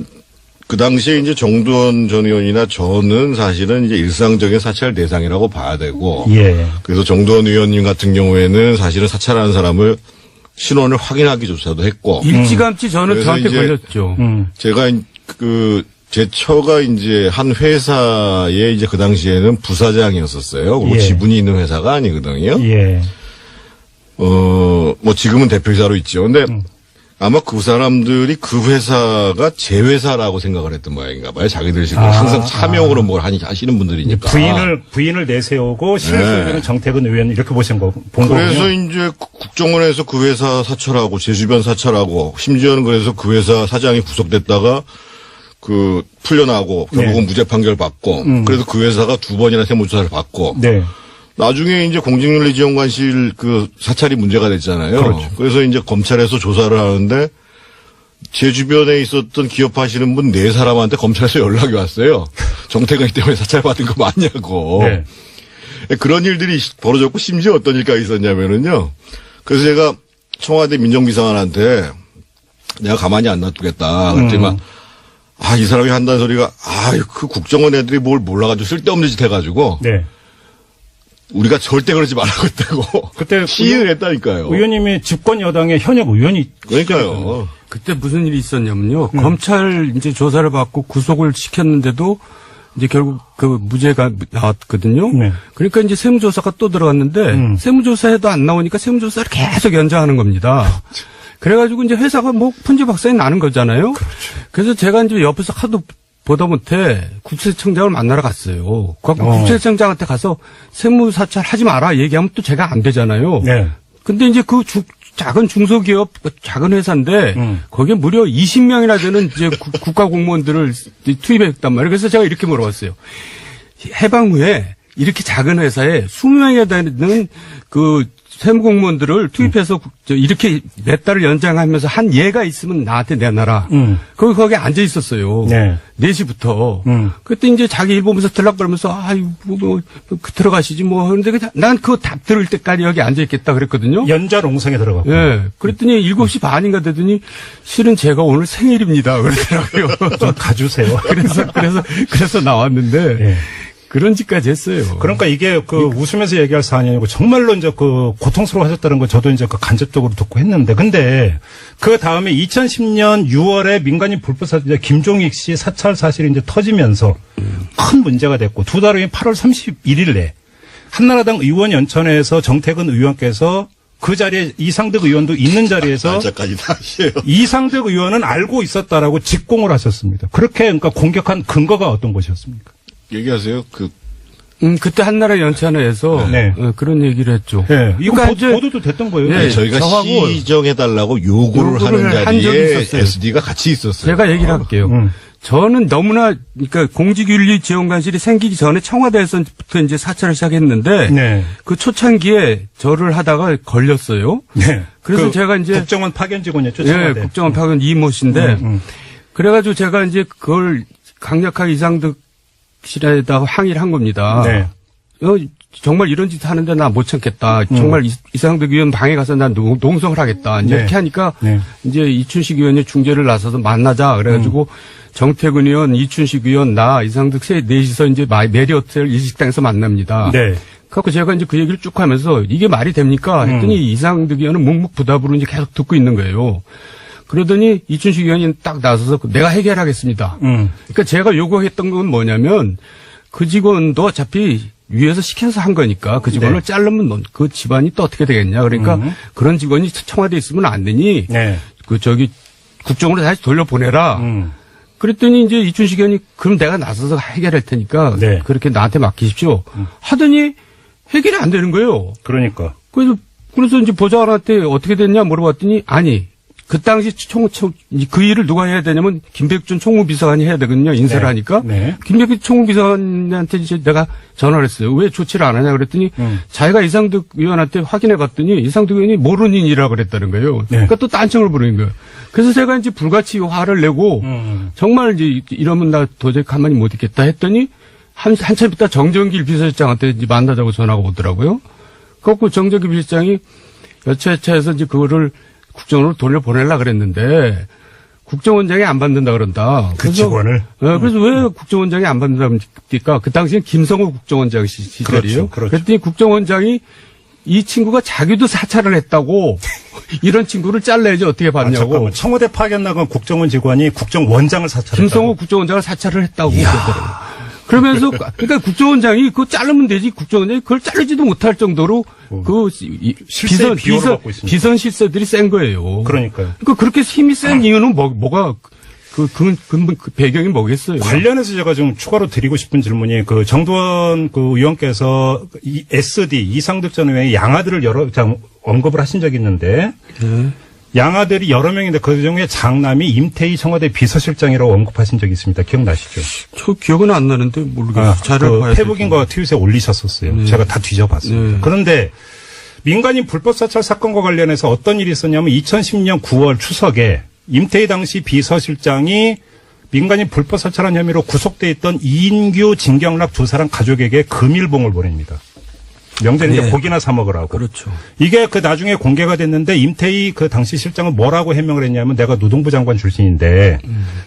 그 당시에 이제 정두원 전 의원이나 저는 사실은 이제 일상적인 사찰 대상이라고 봐야 되고. 그래서 정두원 의원님 같은 경우에는 사실은 사찰하는 사람을 신원을 확인하기조차도 했고. 일찌감치 저는 저한테 걸렸죠. 제가 제 처가 이제 한 회사에 이제 그 당시에는 부사장이었었어요. 그리고 지분이 있는 회사가 아니거든요. 지금은 대표이사로 있죠. 근데 아마 그 사람들이 그 회사가 제 회사라고 생각을 했던 모양인가 봐요. 자기들 지금 항상 차명으로 뭘 하시는 분들이니까. 부인을 내세우고 실소유는 정태근 의원 이렇게 본 거군요. 그래서 이제 국정원에서 그 회사 사찰하고 제 주변 사찰하고 심지어는 그래서 그 회사 사장이 구속됐다가 풀려나고 결국은 무죄 판결 받고 그래서 그 회사가 2번이나 세무조사를 받고 나중에 이제 공직윤리지원관실 사찰이 문제가 됐잖아요. 그렇죠. 그래서 이제 검찰에서 조사를 하는데 제 주변에 있었던 기업하시는 분 4사람한테 검찰에서 연락이 왔어요. 정태근이 때문에 사찰받은 거 맞냐고. 그런 일들이 벌어졌고 심지어 어떤 일까지 있었냐면은요. 그래서 제가 청와대 민정비서관한테 내가 가만히 안 놔두겠다. 그랬더니 이 사람이 한다는 소리가 그 국정원 애들이 뭘 몰라가지고 쓸데없는 짓 해가지고 우리가 절대 그러지 말라고 했다고. 그때 시위를 했다니까요. 의원님이 집권 여당의 현역 의원이. 그러니까요. 그때 무슨 일이 있었냐면요. 검찰 이제 조사를 받고 구속을 시켰는데도 이제 결국 무죄가 나왔거든요. 그러니까 이제 세무조사가 또 들어갔는데 세무조사에도 안 나오니까 세무조사를 계속 연장하는 겁니다. 그래가지고 이제 회사가 푼지박산이 나는 거잖아요. 그래서 제가 이제 옆에서 하도 보다 못해 국세청장을 만나러 갔어요. 국세청장한테 가서 세무사찰 하지 마라 얘기하면 또 제가 안 되잖아요. 근데 이제 작은 중소기업, 작은 회사인데 거기에 무려 20명이나 되는 이제 국가 공무원들을 투입했단 말이에요. 그래서 제가 이렇게 물어봤어요. 해방 후에 이렇게 작은 회사에 20명이나 되는 세무공무원들을 투입해서 이렇게 몇 달을 연장하면서 한 예가 있으면 나한테 내놔라. 거기 앉아 있었어요. 4시부터. 그때 이제 자기 일 보면서 들락거리면서 들어가시지 뭐. 그런데 난 그 답 들을 때까지 여기 앉아 있겠다 그랬거든요. 연좌롱성에 들어가고. 그랬더니 7시 반인가 되더니 실은 제가 오늘 생일입니다. 그러더라고요. 좀 가주세요. 그래서 나왔는데. 그런 짓까지 했어요. 그러니까 이게 웃으면서 얘기할 사안이 아니고 정말로 이제 고통스러워 하셨다는 거 저도 이제 간접적으로 듣고 했는데 근데 그 다음에 2010년 6월에 민간인 불법 사찰 김종익 씨 사찰 사실이 이제 터지면서 큰 문제가 됐고 2달 후에 8월 31일에 한나라당 의원연천에서 정태근 의원께서 그 자리에 이상득 의원도 있는 자리에서 이상득 의원은 알고 있었다라고 직공을 하셨습니다. 그렇게 그러니까 공격한 근거가 어떤 것이었습니까? 얘기하세요. 그때 한나라 연찬회에서 그런 얘기를 했죠. 이거 보도도 됐던 거예요. 저희가 시정해달라고 요구를 하는 자리에 SD가 같이 있었어요. 제가 얘기를 할게요. 저는 너무나 그러니까 공직윤리지원관실이 생기기 전에 청와대에서부터 이제 사찰을 시작했는데 그 초창기에 저를 하다가 걸렸어요. 그래서 제가 이제 국정원 파견 직원이었죠. 청와대. 국정원 파견 이모 씨인데 그래가지고 제가 이제 그걸 강력하게 이상득 실에다가 항의를 한 겁니다. 정말 이런 짓 하는데 나 못 참겠다. 정말 이상득 의원 방에 가서 난 농성을 하겠다. 이제 이렇게 하니까 이제 이춘식 의원이 중재를 나서서 만나자. 그래가지고 정태근 의원, 이춘식 의원, 나, 이상득 넷이서 이제 메리어트 일식당에서 만납니다. 그래서 제가 이제 그 얘기를 쭉 하면서 이게 말이 됩니까? 했더니 이상득 의원은 묵묵부답으로 이제 계속 듣고 있는 거예요. 그러더니 이춘식 의원이 딱 나서서 내가 해결하겠습니다. 그러니까 제가 요구했던 건 뭐냐면 그 직원도 어차피 위에서 시켜서 한 거니까 그 직원을 자르면 그 집안이 또 어떻게 되겠냐. 그러니까 그런 직원이 청와대에 있으면 안 되니 국정으로 다시 돌려보내라. 그랬더니 이제 이춘식 의원이 그럼 내가 나서서 해결할 테니까 그렇게 나한테 맡기십시오. 하더니 해결이 안 되는 거예요. 그러니까. 그래서 이제 보좌관한테 어떻게 됐냐 물어봤더니 아니 그 당시 그 일을 누가 해야 되냐면 김백준 총무비서관이 해야 되거든요. 인사를 네. 하니까. 네. 김백준 총무비서관한테 이제 내가 전화를 했어요. 왜 조치를 안 하냐 그랬더니 자기가 이상득 의원한테 확인해 봤더니 이상득 의원이 모르는 일이라고 그랬다는 거예요. 네. 그러니까 또 딴청을 부르는 거예요. 그래서 제가 이제 불같이 화를 내고 정말 이제 이러면 나 도저히 가만히 못 있겠다 했더니 한참 있다 정정길 비서실장한테 이제 만나자고 전화가 오더라고요. 그래갖고 정정길 비서실장이 여차여차해서 이제 그거를 국정원으로 돌려보내려고 그랬는데 국정원장이 안 받는다 그런다. 그 직원을? 그래서 왜 국정원장이 안 받는다 그러니까 그 당시엔 김성호 국정원장 시절이에요. 그렇죠. 그랬더니 국정원장이 이 친구가 자기도 사찰을 했다고 이런 친구를 잘라야지 어떻게 받냐고. 잠깐만. 청와대 파견 나간 국정원 직원이 국정원장을 사찰했다. 김성호 국정원장을 사찰을 했다고 그러더라고요. 그러면서 그러니까 국정원장이 그거 자르면 되지 국정원장이 그걸 자르지도 못할 정도로 그 실세 비호를 받고 있습니다. 비선 실세들이 센 거예요. 그러니까 그렇게 힘이 센 이유는 뭐가 그 배경이 뭐겠어요? 관련해서 제가 좀 추가로 드리고 싶은 질문이 그 정두원 그 의원께서 이 SD 이상득 전 의원의 양아들을 여러 장 언급을 하신 적이 있는데 양아들이 여러 명인데 그 중에 장남이 임태희 청와대 비서실장이라고 언급하신 적이 있습니다. 기억나시죠? 저 기억은 안 나는데 모르겠어요. 자료를 봐야 페북인가 트윗에 올리셨었어요. 네. 제가 다 뒤져봤습니다. 네. 그런데 민간인 불법 사찰 사건과 관련해서 어떤 일이 있었냐면 2010년 9월 추석에 임태희 당시 비서실장이 민간인 불법 사찰한 혐의로 구속돼 있던 이인규, 진경락 두 사람 가족에게 금일봉을 보냅니다. 명절에 이제 네. 고기나 사 먹으라고. 그렇죠. 이게 그 나중에 공개가 됐는데 임태희 그 당시 실장은 뭐라고 해명을 했냐면 내가 노동부 장관 출신인데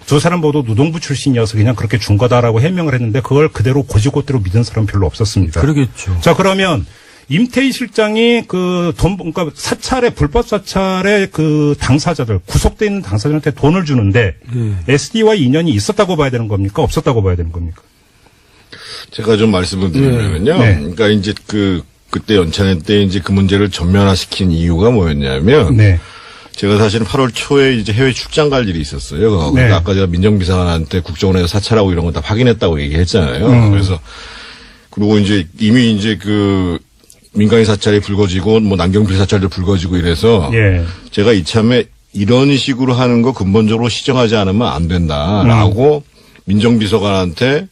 두 사람 모두 노동부 출신이어서 그냥 그렇게 준 거다라고 해명을 했는데 그걸 그대로 고지고대로 믿은 사람 별로 없었습니다. 그러겠죠. 자, 그러면 임태희 실장이 그 돈, 그러니까 사찰의 불법 사찰의 그 당사자들, 구속돼 있는 당사자한테 돈을 주는데 SD와 인연이 있었다고 봐야 되는 겁니까? 없었다고 봐야 되는 겁니까? 제가 좀 말씀을 드리면요. 네. 그러니까 이제 그때 연찬회 때 이제 그 문제를 전면화시킨 이유가 뭐였냐면. 네. 제가 사실은 8월 초에 이제 해외 출장 갈 일이 있었어요. 네. 아까 제가 민정비서관한테 국정원에서 사찰하고 이런 거 다 확인했다고 얘기했잖아요. 그래서 그리고 이제 이미 이제 그 민간인 사찰이 불거지고 뭐 남경필 사찰도 불거지고 이래서 예. 제가 이참에 이런 식으로 하는 거 근본적으로 시정하지 않으면 안 된다라고 민정비서관한테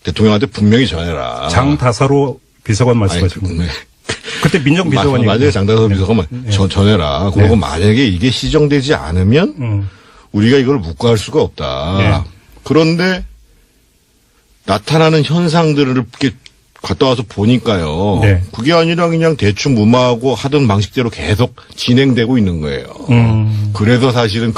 대통령한테 분명히 전해라. 장다사로 비서관 말씀하시는 거예요. 그때 민정비서관이 만약에 장다사 비서관만 전해라. 그리고 만약에 이게 시정되지 않으면 우리가 이걸 묵과할 수가 없다. 네. 그런데 나타나는 현상들을 이렇게 갔다 와서 보니까요. 네. 그게 아니라 그냥 대충 무마하고 하던 방식대로 계속 진행되고 있는 거예요. 그래서 사실은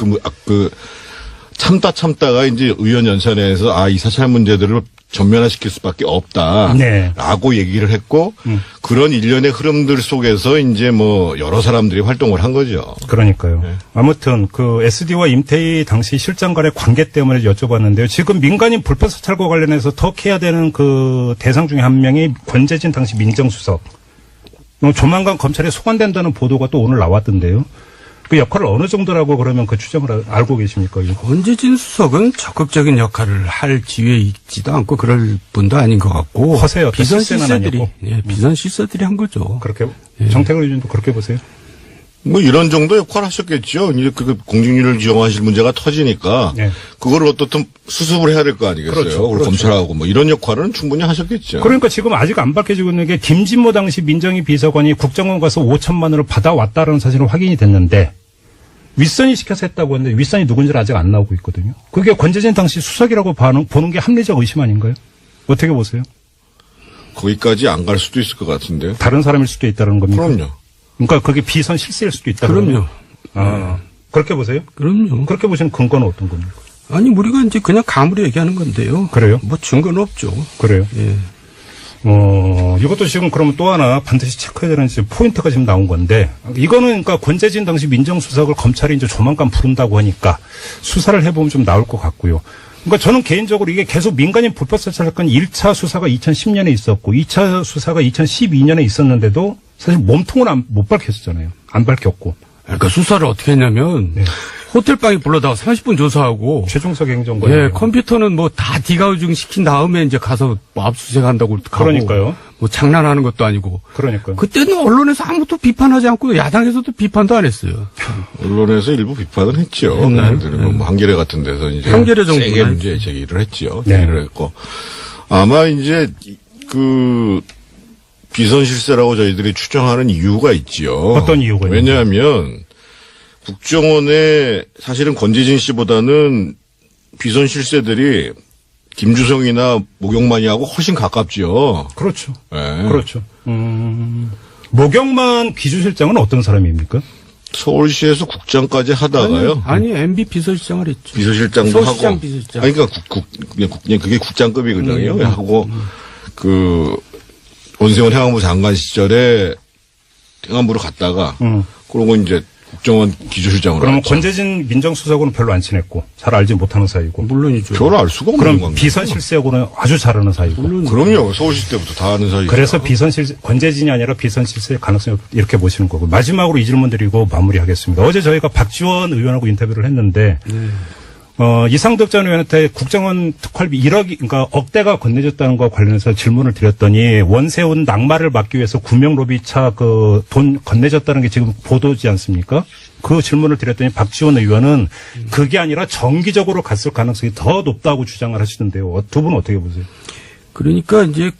참다가 이제 의원 연찬회에서 이 사찰 문제들을 전면화시킬 수밖에 없다라고 네. 얘기를 했고 그런 일련의 흐름들 속에서 이제 뭐 여러 사람들이 활동을 한 거죠. 그러니까요. 네. 아무튼 그 SD와 임태희 당시 실장 간의 관계 때문에 여쭤봤는데요. 지금 민간인 불법 사찰과 관련해서 턱해야 되는 그 대상 중에 한 명이 권재진 당시 민정수석. 조만간 검찰에 소환된다는 보도가 또 오늘 나왔던데요. 그 역할을 어느 정도라고 그러면 그 추정을 알고 계십니까? 권재진 수석은 적극적인 역할을 할 지위에 있지도 않고 그럴 분도 아닌 것 같고. 허세요. 비선 실세들이. 예, 비선 실세들이 한 거죠. 그렇게, 정태근 의원도 그렇게 보세요? 뭐 이런 정도 역할을 하셨겠죠. 이제 그 공직률을 지정하실 문제가 터지니까 네. 그거를 어떻든 수습을 해야 될 거 아니겠어요. 그렇죠. 그리고 검찰하고 뭐 이런 역할은 충분히 하셨겠죠. 그러니까 지금 아직 안 밝혀지고 있는 게 김진모 당시 민정위 비서관이 국정원 가서 5천만 원을 받아왔다는 사실은 확인이 됐는데 윗선이 시켜서 했다고 했는데 윗선이 누군지는 아직 안 나오고 있거든요. 그게 권재진 당시 수석이라고 보는 게 합리적 의심 아닌가요? 어떻게 보세요? 거기까지 안 갈 수도 있을 것 같은데요. 다른 사람일 수도 있다는 겁니까? 그럼요. 그러니까 그게 비선 실세일 수도 있다. 그럼요. 그렇게 보세요? 그럼요. 그렇게 보시는 근거는 어떤 겁니까? 아니, 우리가 이제 그냥 감으로 얘기하는 건데요. 그래요? 뭐 증거는 없죠. 그래요? 예. 이것도 지금 그러면 또 하나 반드시 체크해야 되는 포인트가 지금 나온 건데, 이거는 그러니까 권재진 당시 민정수석을 검찰이 이제 조만간 부른다고 하니까 수사를 해보면 좀 나올 것 같고요. 그러니까 저는 개인적으로 이게 계속 민간인 불법 사찰 사건 1차 수사가 2010년에 있었고 2차 수사가 2012년에 있었는데도 사실 몸통은 못 밝혔잖아요. 안 밝혔고. 그러니까 수사를 어떻게 했냐면 호텔방에 불러다가 30분 조사하고 최종석 행정관. 예, 컴퓨터는 뭐 다 디가우징 시킨 다음에 이제 가서 뭐 압수수색한다고 가고. 그러니까요. 뭐 장난하는 것도 아니고. 그러니까요. 그때는 언론에서 아무도 비판하지 않고 야당에서도 비판도 안 했어요. 언론에서 일부 비판은 했죠. 예를 들면 뭐 한겨레 같은 데서 이제 한겨레 정도는 세게 문제 제기를 했죠. 네. 제기를 했고 아마 이제 그 비선 실세라고 저희들이 추정하는 이유가 있지요. 어떤 이유가 있나요? 왜냐하면 국정원에 사실은 권재진 씨보다는 비선 실세들이 김주성이나 목욕만이하고 훨씬 가깝죠. 그렇죠. 네. 그렇죠. 목욕만 기주실장은 어떤 사람입니까? 서울시에서 국장까지 하다가요. 아니 MB 비서실장을 했죠. 비서실장도 서울시장 하고. 비서실장. 아니, 그러니까 그냥 그게 국장급이거든요. 하고 그 원세훈 행안부 장관 시절에 행안부로 갔다가 그러고 이제 국정원 기조실장으로. 그러면 왔죠. 권재진 민정수석은 별로 안 친했고 잘 알지 못하는 사이고. 물론이죠. 별로 알 수가 없는 그럼 관계. 비선 실세하고는 아주 잘 아는 사이고. 그럼요. 서울시 때부터 다 아는 사이. 그래서 비선 실세, 권재진이 아니라 비선 실세의 가능성이 이렇게 보시는 거고. 마지막으로 이 질문 드리고 마무리하겠습니다. 어제 저희가 박지원 의원하고 인터뷰를 했는데, 이상득 전 의원한테 국정원 특활비 1억, 그러니까 억대가 건네졌다는 것과 관련해서 질문을 드렸더니 원세훈 낙마를 막기 위해서 구명 로비차 그 돈 건네졌다는 게 지금 보도지 않습니까? 그 질문을 드렸더니 박지원 의원은 그게 아니라 정기적으로 갔을 가능성이 더 높다고 주장을 하시던데요. 두 분은 어떻게 보세요? 그러니까 이제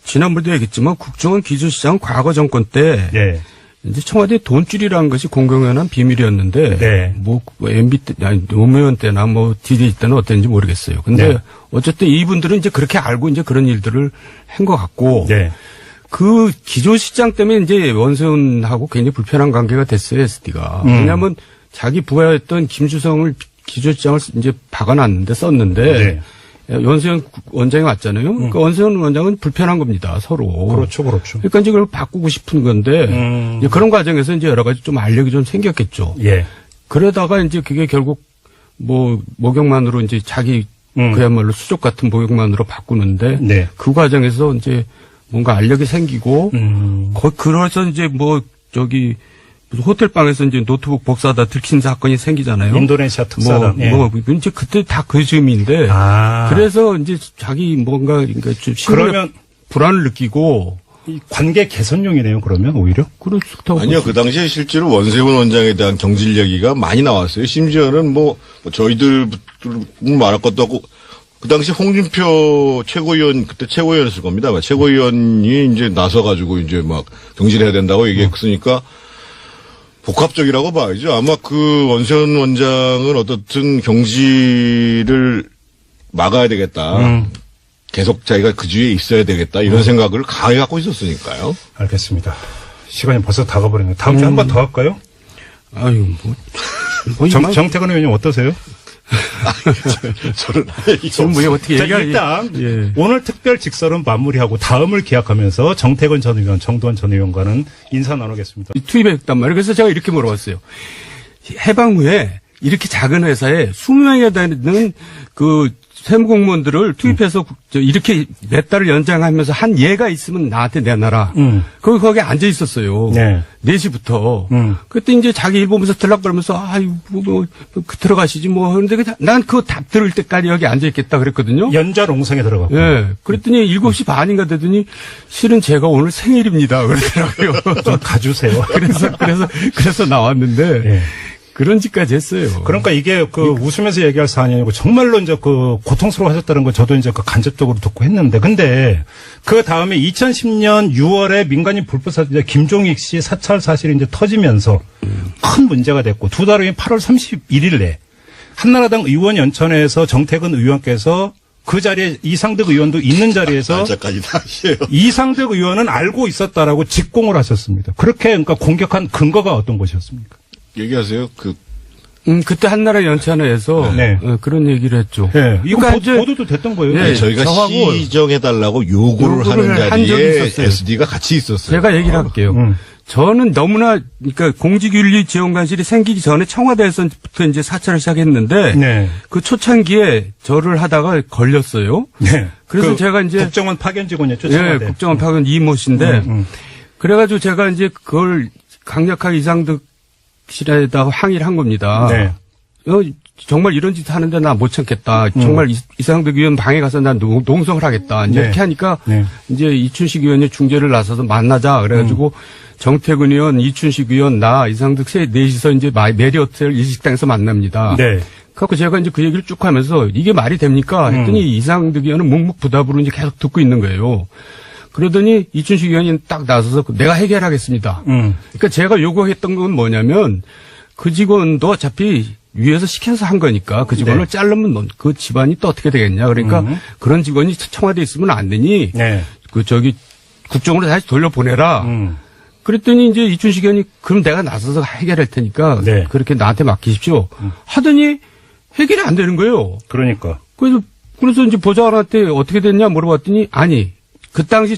지난번에도 얘기했지만 국정원 기조시장 과거 정권 때 네. 이제 청와대 돈줄이라는 것이 공공연한 비밀이었는데, 네. 뭐, MB 때, 아니, 노무현 때나 뭐, DD 때는 어땠는지 모르겠어요. 근데, 네. 어쨌든 이분들은 이제 그렇게 알고 이제 그런 일들을 한 것 같고, 네. 그 기조시장 때문에 이제 원세훈하고 굉장히 불편한 관계가 됐어요, SD가. 왜냐하면 자기 부하였던 김주성을 기조시장을 이제 박아놨는데, 썼는데, 네. 원세훈 원장이 왔잖아요. 그러니까 원세훈 원장은 불편한 겁니다, 서로. 그렇죠, 그렇죠. 그러니까 이제 그걸 바꾸고 싶은 건데 이제 그런 과정에서 이제 여러 가지 좀 알력이 좀 생겼겠죠. 예. 그러다가 이제 그게 결국 뭐 목욕만으로 이제 자기 그야말로 수족 같은 목욕만으로 바꾸는데 네. 그 과정에서 이제 뭔가 알력이 생기고 그래서 이제 뭐 저기 무슨 호텔방에서 이제 노트북 복사하다 들킨 사건이 생기잖아요. 인도네시아 특사단. 예. 이제 그때 다 그 즈음인데. 아. 그래서 이제 자기 뭔가 그러니까 좀 그러면 불안을 느끼고. 이 관계 개선용이네요. 그러면 오히려. 그렇다고. 아니요. 그 당시에 실제로 원세훈 원장에 대한 경질 얘기가 많이 나왔어요. 심지어는 뭐 저희들 말할 것도 없고 그 당시 홍준표 최고위원 그때 최고위원이었을 겁니다. 최고위원이 이제 나서가지고 이제 막 경질해야 된다고 얘기했으니까 복합적이라고 봐야죠. 아마 그 원세훈 원장은 어떻든 경질을 막아야 되겠다. 계속 자기가 그 주위에 있어야 되겠다. 이런 생각을 강하게 갖고 있었으니까요. 알겠습니다. 시간이 벌써 다 가버리네요. 다음 주에 한 번 더 할까요? 아유, 정태근 의원님 어떠세요? 저는 지금 뭐 어떻게 자, 얘기할 일단 예. 오늘 특별 직설은 마무리하고 다음을 기약하면서 정태근 전 의원, 정두환 전 의원과는 인사 나누겠습니다. 투입했단 말이에요. 그래서 제가 이렇게 물어봤어요. 해방 후에 이렇게 작은 회사에 20명이나 되는 그 세무공무원들을 투입해서 이렇게 몇 달을 연장하면서 한 예가 있으면 나한테 내놔라. 거기 앉아 있었어요. 네. 4시부터. 그때 이제 자기 일 보면서 들락거리면서 아유 들어가시지 뭐 그런데 난 그 답 들을 때까지 여기 앉아 있겠다 그랬거든요. 연좌롱성에 들어가고. 예. 그랬더니 7시 반인가 되더니 실은 제가 오늘 생일입니다. 그러더라고요. 좀 가주세요. 그래서 나왔는데 예. 그런 짓까지 했어요. 그러니까 이게 그 웃으면서 얘기할 사안이 아니고 정말로 이제 그 고통스러워 하셨다는 걸 저도 이제 그 간접적으로 듣고 했는데 근데 그 다음에 2010년 6월에 민간인 불법 사찰 김종익 씨 사찰 사실이 이제 터지면서 큰 문제가 됐고 두 달 후인 8월 31일에 한나라당 의원연천회에서 정태근 의원께서 그 자리에 이상득 의원도 있는 자리에서 날짜까지 다시요. 이상득 의원은 알고 있었다라고 직공을 하셨습니다. 그렇게 그러니까 공격한 근거가 어떤 것이었습니까? 얘기하세요. 그때 한나라 연찬회에서 네. 그런 얘기를 했죠. 네. 이거 그러니까 보도도 됐던 거예요. 네. 아니, 저희가 저하고 시정해달라고 요구를 하는 한 적이 자리에 있었어요. SD가 같이 있었어요. 제가 얘기를 할게요. 저는 너무나 그러니까 공직윤리지원관실이 생기기 전에 청와대에서부터 이제 사찰을 시작했는데 네. 그 초창기에 저를 하다가 걸렸어요. 네. 그래서 제가 이제 국정원 파견 직원이었죠. 예, 청와대. 국정원 파견 이모 씨인데 그래가지고 제가 이제 그걸 강력하게 이상득 실에다가 항의를 한 겁니다. 네. 정말 이런 짓 하는데 나 못 참겠다. 정말 이상득 의원 방에 가서 난 농성을 하겠다. 이제 네. 이렇게 하니까 네. 이제 이춘식 의원이 중재를 나서서 만나자. 그래가지고 정태근 의원, 이춘식 의원, 나, 이상득 넷이서 이제 메리어트 일식당에서 만납니다. 네. 그래서 제가 이제 그 얘기를 쭉 하면서 이게 말이 됩니까? 했더니 이상득 의원은 묵묵부답으로 이제 계속 듣고 있는 거예요. 그러더니 이춘식 의원이 딱 나서서 내가 해결하겠습니다. 그러니까 제가 요구했던 건 뭐냐면 그 직원도 어차피 위에서 시켜서 한 거니까 그 직원을 네. 자르면 그 집안이 또 어떻게 되겠냐. 그러니까 그런 직원이 청와대에 있으면 안 되니 네. 국정으로 다시 돌려보내라. 그랬더니 이제 이춘식 의원이 그럼 내가 나서서 해결할 테니까 네. 그렇게 나한테 맡기십시오. 하더니 해결이 안 되는 거예요. 그러니까. 그래서 이제 보좌관한테 어떻게 됐냐 물어봤더니 아니 그 당시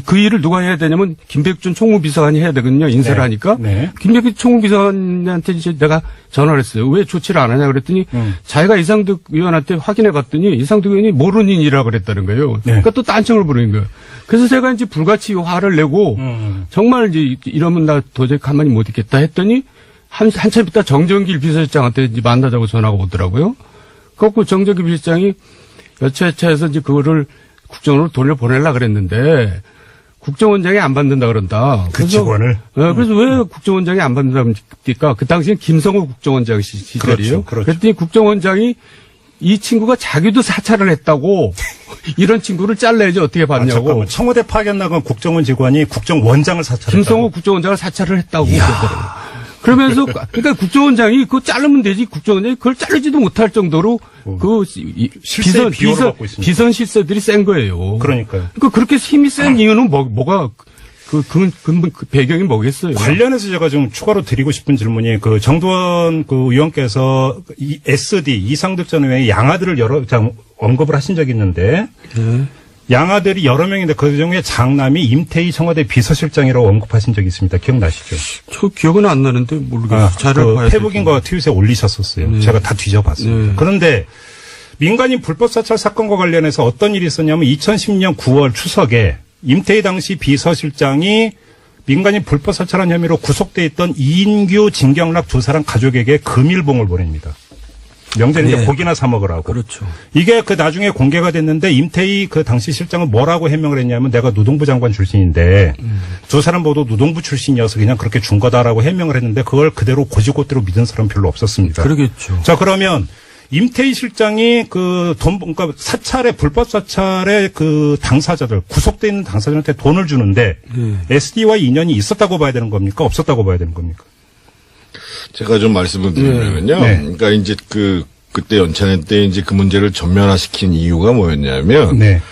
그 일을 누가 해야 되냐면 김백준 총무비서관이 해야 되거든요. 인사를 네. 하니까. 네. 김백준 총무비서관한테 이제 내가 전화를 했어요. 왜 조치를 안 하냐 그랬더니 자기가 이상득 의원한테 확인해 봤더니 이상득 의원이 모르는 일이라고 그랬다는 거예요. 네. 그러니까 또 딴청을 부르는 거예요. 그래서 제가 이제 불같이 화를 내고 정말 이제 이러면 나 도저히 가만히 못 있겠다 했더니 한참 있다 정정길 비서실장한테 이제 만나자고 전화가 오더라고요. 그래갖고 정정길 비서실장이 여차여차해서 이제 그거를 국정원으로 돌려보내려고 그랬는데 국정원장이 안 받는다 그런다. 그 직원을? 그래서 왜 국정원장이 안 받는다 그럽니까? 그 당시엔 김성호 국정원장 시절이에요. 그렇죠. 그랬더니 국정원장이 이 친구가 자기도 사찰을 했다고 이런 친구를 잘라야지 어떻게 받냐고. 잠깐만. 청와대 파견 나간 국정원 직원이 국정원장을 사찰했다. 김성호 국정원장을 사찰을 했다고 그러더라고요. 그러면서 그러니까 국정원장이 그거 자르면 되지 국정원장이 그걸 자르지도 못할 정도로 그 실세의 비호를 받고 있습니다. 비선 실세들이 센 거예요. 그러니까 그렇게 힘이 센 이유는 뭐가 그 배경이 뭐겠어요? 관련해서 제가 좀 추가로 드리고 싶은 질문이 그 정두원 그 의원께서 이 SD 이상득 전 의원의 양아들을 언급을 하신 적이 있는데 양아들이 여러 명인데 그중에 장남이 임태희 청와대 비서실장이라고 언급하신 적이 있습니다. 기억나시죠? 저 기억은 안 나는데 모르겠어요. 자료를 봐야 페북인과 트윗에 올리셨었어요. 네. 제가 다 뒤져봤습니다. 네. 그런데 민간인 불법 사찰 사건과 관련해서 어떤 일이 있었냐면 2010년 9월 추석에 임태희 당시 비서실장이 민간인 불법 사찰한 혐의로 구속돼 있던 이인규, 진경락 두 사람 가족에게 금일봉을 보냅니다. 명절에 이제 고기나 사 먹으라고. 그렇죠. 이게 그 나중에 공개가 됐는데 임태희 그 당시 실장은 뭐라고 해명을 했냐면 내가 노동부 장관 출신인데 두 사람 모두 노동부 출신이어서 그냥 그렇게 준 거다라고 해명을 했는데 그걸 그대로 고지고대로 믿은 사람 별로 없었습니다. 그러겠죠. 자, 그러면 임태희 실장이 그러니까 불법 사찰의 그 당사자들, 구속돼 있는 당사자들한테 돈을 주는데 SD와 인연이 있었다고 봐야 되는 겁니까? 없었다고 봐야 되는 겁니까? 제가 좀 말씀을 드리면요. 네. 그러니까 이제 그때 연찬회 때 이제 그 문제를 전면화시킨 이유가 뭐였냐면. 네.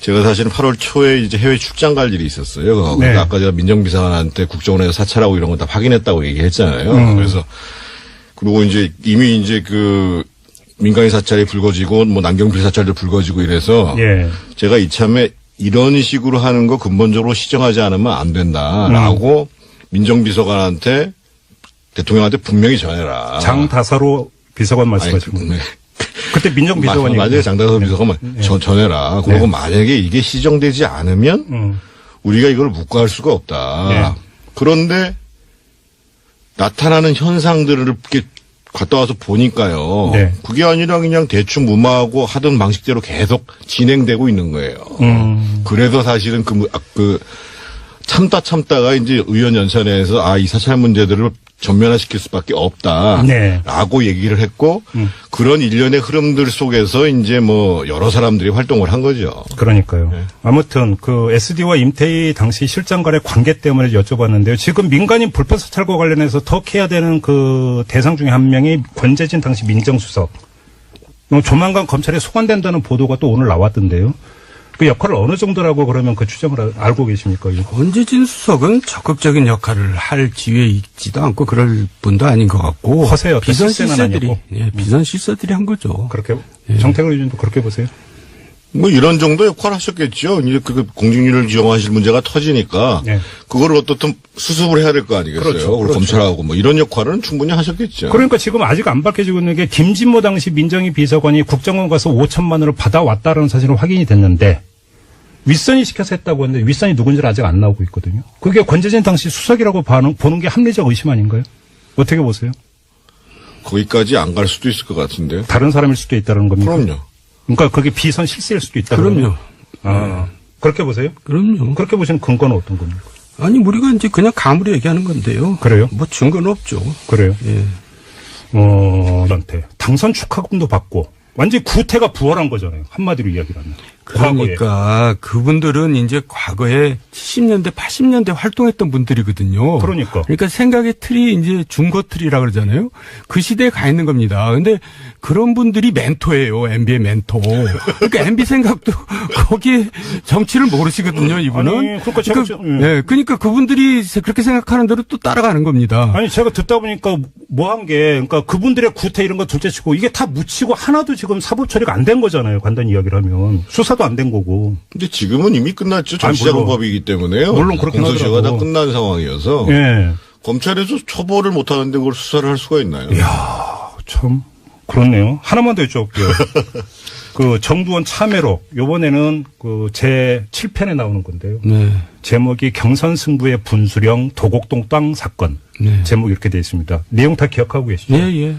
제가 사실은 8월 초에 이제 해외 출장 갈 일이 있었어요. 네. 아까 제가 민정비서관한테 국정원에서 사찰하고 이런 거 다 확인했다고 얘기했잖아요. 그래서 그리고 이제 이미 이제 그 민간인 사찰이 불거지고 뭐 남경필 사찰도 불거지고 이래서 예. 제가 이참에 이런 식으로 하는 거 근본적으로 시정하지 않으면 안 된다라고 민정비서관한테 대통령한테 분명히 전해라. 장다사로 비서관 말씀하신 거예요. 그때 민정비서관이 맞아요. 장다사 비서관 전해라. 그리고 만약에 이게 시정되지 않으면 우리가 이걸 묵과할 수가 없다. 네. 그런데 나타나는 현상들을 이렇게 갔다 와서 보니까요. 네. 그게 아니라 그냥 대충 무마하고 하던 방식대로 계속 진행되고 있는 거예요. 그래서 사실은 참다가 이제 의원 연찬회에서 이 사찰 문제들을 전면화시킬 수밖에 없다라고 네. 얘기를 했고 그런 일련의 흐름들 속에서 이제 뭐 여러 사람들이 활동을 한 거죠. 그러니까요. 네. 아무튼 그 SD와 임태희 당시 실장 간의 관계 때문에 여쭤봤는데요. 지금 민간인 불법 사찰과 관련해서 더 해야 되는 그 대상 중에 한 명이 권재진 당시 민정수석. 조만간 검찰에 소환된다는 보도가 또 오늘 나왔던데요. 그 역할을 어느 정도라고 그러면 그 추정을 알고 계십니까? 권재진 수석은 적극적인 역할을 할 지위에 있지도 않고 그럴 분도 아닌 것 같고 허세요. 비선 실세들이 비선 실세들이 한 거죠. 그렇게 정태근 의원도 그렇게 보세요? 뭐 이런 정도 역할을 하셨겠죠. 이제 그 공직률을 지정하실 문제가 터지니까 그걸 어떻든 수습을 해야 될 거 아니겠어요. 그렇죠. 그리고 검찰하고 뭐 이런 역할은 충분히 하셨겠죠. 그러니까 지금 아직 안 밝혀지고 있는 게 김진모 당시 민정위 비서관이 국정원 가서 5천만 원을 받아왔다는 사실은 확인이 됐는데 윗선이 시켜서 했다고 했는데 윗선이 누군지는 아직 안 나오고 있거든요. 그게 권재진 당시 수석이라고 보는 게 합리적 의심 아닌가요? 어떻게 보세요? 거기까지 안 갈 수도 있을 것 같은데요. 다른 사람일 수도 있다는 겁니까? 그럼요. 그러니까 그게 비선 실세일 수도 있다. 그럼요. 그렇게 보세요? 그럼요. 그렇게 보시는 근거는 어떤 겁니까? 아니, 우리가 이제 그냥 감으로 얘기하는 건데요. 그래요? 뭐 증거는 없죠. 그래요? 예. 한테 당선 축하금도 받고 완전히 구태가 부활한 거잖아요. 한마디로 이야기를 하면. 그러니까 그분들은 이제 과거에 70년대, 80년대 활동했던 분들이거든요. 그러니까 생각의 틀이 이제 중고 틀이라 그러잖아요. 그 시대에 가 있는 겁니다. 근데 그런 분들이 멘토예요. MB의 멘토. 그러니까 MB 생각도 거기에 정치를 모르시거든요. 이분은. 아니, 그러니까 제가 네, 그러니까 그분들이 그렇게 생각하는 대로 또 따라가는 겁니다. 아니 제가 듣다 보니까 뭐 한 게 그러니까 그분들의 구태 이런 거 둘째치고 이게 다 묻히고 하나도 지금 사법 처리가 안 된 거잖아요. 간단히 이야기를 하면 수사도 안 된 거고. 근데 지금은 이미 끝났죠. 정치자금법이기 때문에요. 물론 그렇긴 공소시효가 다 하더라도. 끝난 상황이어서 예. 검찰에서 처벌을 못 하는데 그걸 수사를 할 수가 있나요? 이야, 참 그렇네요. 하나만 더 여쭤볼게요. 그 정두원 참회록 요번에는 그 제 7편에 나오는 건데요. 네. 제목이 경선 승부의 분수령 도곡동 땅 사건. 네. 제목이 이렇게 되어 있습니다. 내용 다 기억하고 계시죠? 예, 예.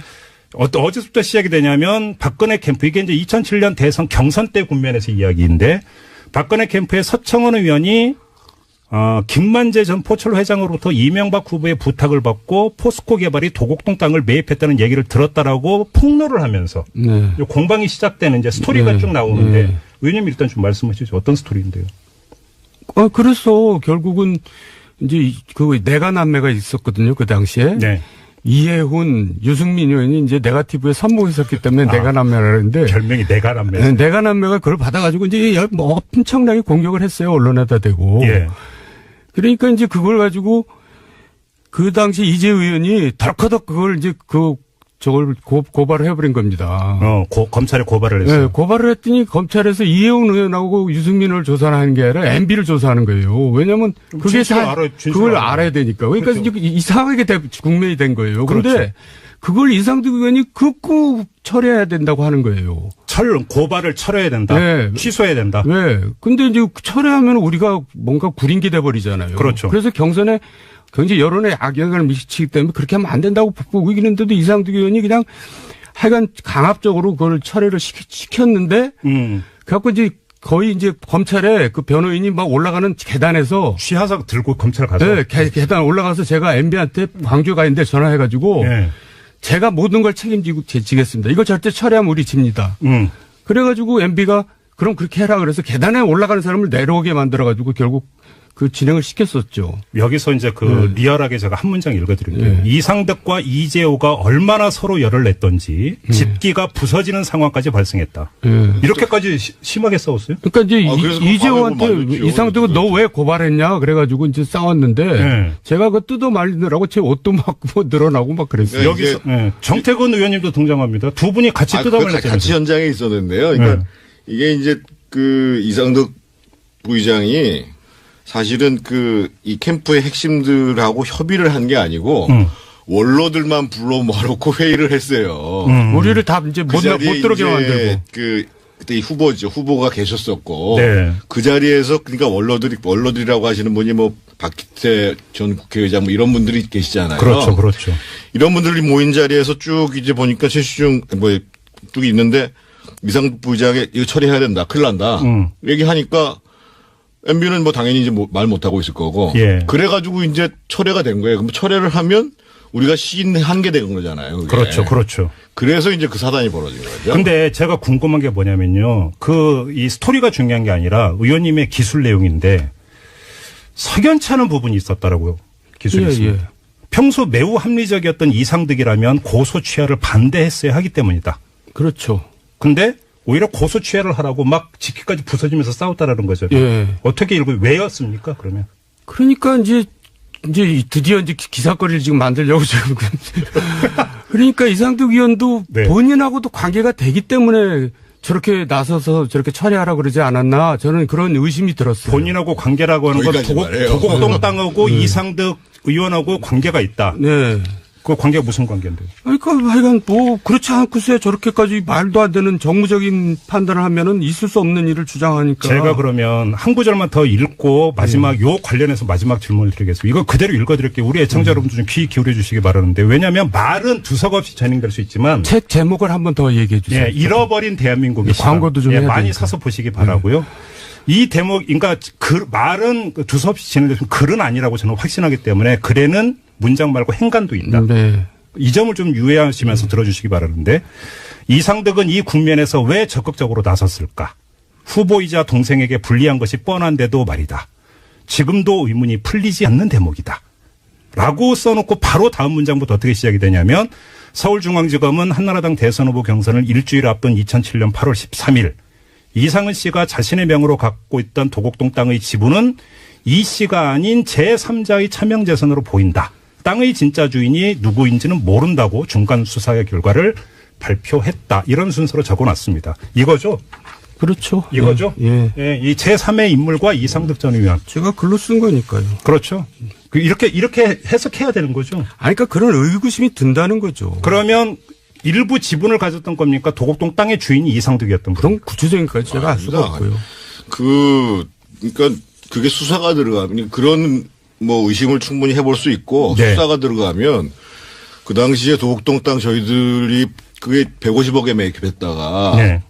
어제부터 시작이 되냐면 박근혜 캠프 이게 이제 2007년 대선 경선 때 국면에서 이야기인데 박근혜 캠프의 서청원 의원이 김만재 전 포철 회장으로부터 이명박 후보의 부탁을 받고 포스코 개발이 도곡동 땅을 매입했다는 얘기를 들었다라고 폭로를 하면서 네. 공방이 시작되는 이제 스토리가 네. 쭉 나오는데 네. 의원님 일단 좀 말씀해 주시죠. 어떤 스토리인데요? 그래서 결국은 이제 그 내가남매가 있었거든요. 그 당시에. 네. 이해훈, 유승민 의원이 이제 네가티브에 선봉했었기 때문에 내가남매라는데. 별명이 내가남매. 네, 내가남매가 그걸 받아가지고 이제 뭐 엄청나게 공격을 했어요. 언론에다 대고. 예. 그러니까 이제 그걸 가지고 그 당시 이재 의원이 덜커덕 그걸 이제 저걸 고발을 해버린 겁니다. 검찰에 고발을 했어요. 네, 고발을 했더니 검찰에서 이해훈 의원하고 유승민을 조사하는 게 아니라 MB를 조사하는 거예요. 왜냐하면 그게 다 그걸 알아야 되니까. 그러니까 그렇죠. 이제 이상하게 국면이 된 거예요. 그런데 그렇죠. 그걸 이상득 의원이 극구 철회해야 된다고 하는 거예요. 고발을 철회해야 된다. 네. 취소해야 된다. 네. 근데 이제 철회하면 우리가 뭔가 구린기 돼버리잖아요. 그렇죠. 그래서 경선에 굉장히 여론에 악영향을 미치기 때문에 그렇게 하면 안 된다고 보고 있는데도 이상득 의원이 그냥 하여간 강압적으로 그걸 철회를 시켰는데 그래갖고 이제 거의 이제 검찰에 그 변호인이 막 올라가는 계단에서 취하석 들고 검찰 가서. 네, 계단 올라가서 제가 MB한테 광주에 가 있는데 전화해가지고 네. 제가 모든 걸 책임지겠습니다. 이거 절대 철회하면 우리 집니다. 그래가지고 MB가 그럼 그렇게 해라 그래서 계단에 올라가는 사람을 내려오게 만들어가지고 결국 그 진행을 시켰었죠. 여기서 이제 리얼하게 제가 한 문장 읽어드릴게요. 네. 이상득과 이재호가 얼마나 서로 열을 냈던지 집기가 부서지는 상황까지 발생했다. 네. 이렇게까지 심하게 싸웠어요? 그러니까 이제 그래서 이재호한테 이상득은 너 왜 고발했냐 그래가지고 이제 싸웠는데 네. 제가 그 뜯어 말리느라고 제 옷도 막 뭐 늘어나고 막 그랬어요. 네. 여기서 정태근 의원님도 등장합니다. 두 분이 같이 뜯어 말렸잖아요. 같이 현장에 있었는데요. 그러니까 이게 이제 그 이상득 부의장이 사실은 이 캠프의 핵심들하고 협의를 한 게 아니고 원로들만 불러 모아놓고 회의를 했어요. 우리를 다 이제 못 들어오게 만들고. 그때 후보가 계셨었고. 네. 그 자리에서 그러니까 원로들이라고 하시는 분이 뭐 박기태 전 국회의장 뭐 이런 분들이 계시잖아요. 그렇죠, 그렇죠. 이런 분들이 모인 자리에서 쭉 이제 보니까 최시중 쭉 있는데 이상득 부의장이 이거 처리해야 된다. 큰일 난다. 얘기하니까 MB는 뭐 당연히 이제 말 못하고 있을 거고. 예. 그래가지고 이제 철회가 된 거예요. 그럼 철회를 하면 우리가 시인한 게 된 거잖아요. 그게. 그렇죠, 그렇죠. 그래서 이제 그 사단이 벌어진 거죠. 근데 제가 궁금한 게 뭐냐면요. 이 스토리가 중요한 게 아니라 의원님의 기술 내용인데 석연찮은 부분이 있었더라고요. 기술이 있습니다. 예. 평소 매우 합리적이었던 이상득이라면 고소 취하를 반대했어야 하기 때문이다. 그렇죠. 근데 오히려 고소 취하를 하라고 막 직기까지 부서지면서 싸웠다라는 거죠. 예. 어떻게 왜였습니까? 그러면 그러니까 이제 드디어 이제 기사거리를 지금 만들려고 지금. 그러니까 이상득 의원도 네. 본인하고도 관계가 되기 때문에 저렇게 나서서 저렇게 처리하라고 그러지 않았나 저는 그런 의심이 들었어요. 본인하고 관계라고 하는 건 거기까지 말해요. 도곡동 땅하고 이상득 의원하고 관계가 있다. 네. 그 관계가 무슨 관계인데요? 그러니까 하여간 뭐 그렇지 않고서야 저렇게까지 말도 안 되는 정무적인 판단을 하면은 있을 수 없는 일을 주장하니까. 제가 그러면 한 구절만 더 읽고 마지막 요 관련해서 마지막 질문을 드리겠습니다. 이거 그대로 읽어드릴게요. 우리 애청자 여러분들 좀 귀 기울여 주시기 바라는데 왜냐하면 말은 두석 없이 진행될 수 있지만 책 제목을 한번 더 얘기해 주세요. 예, 잃어버린 대한민국의 시간. 광고도 좀 해야 많이 되니까. 사서 보시기 바라고요. 이 대목, 그러니까 말은 두서없이 진행되면 글은 아니라고 저는 확신하기 때문에 글에는 문장 말고 행간도 있다. 네. 이 점을 좀 유의하시면서 들어주시기 바라는데 이상득은 이 국면에서 왜 적극적으로 나섰을까? 후보이자 동생에게 불리한 것이 뻔한데도 말이다. 지금도 의문이 풀리지 않는 대목이다. 라고 써놓고 바로 다음 문장부터 어떻게 시작이 되냐면 서울중앙지검은 한나라당 대선 후보 경선을 일주일 앞둔 2007년 8월 13일 이상은 씨가 자신의 명으로 갖고 있던 도곡동 땅의 지분은 이 씨가 아닌 제3자의 차명 재산으로 보인다. 땅의 진짜 주인이 누구인지는 모른다고 중간 수사의 결과를 발표했다. 이런 순서로 적어놨습니다. 이거죠? 그렇죠. 이거죠? 예. 예, 이 제3의 인물과 이상득 전 의원. 제가 글로 쓴 거니까요. 그렇죠. 이렇게 해석해야 되는 거죠. 아니, 그러니까 그런 의구심이 든다는 거죠. 그러면 일부 지분을 가졌던 겁니까? 도곡동 땅의 주인이 이상득이었던 그런 겁니까? 구체적인까지 제가 알 수가 없고요. 그러니까 그게 수사가 들어가면 그런 뭐 의심을 충분히 해볼 수 있고 네. 수사가 들어가면 그 당시에 도곡동 땅 저희들이 그게 150억에 매입했다가 네.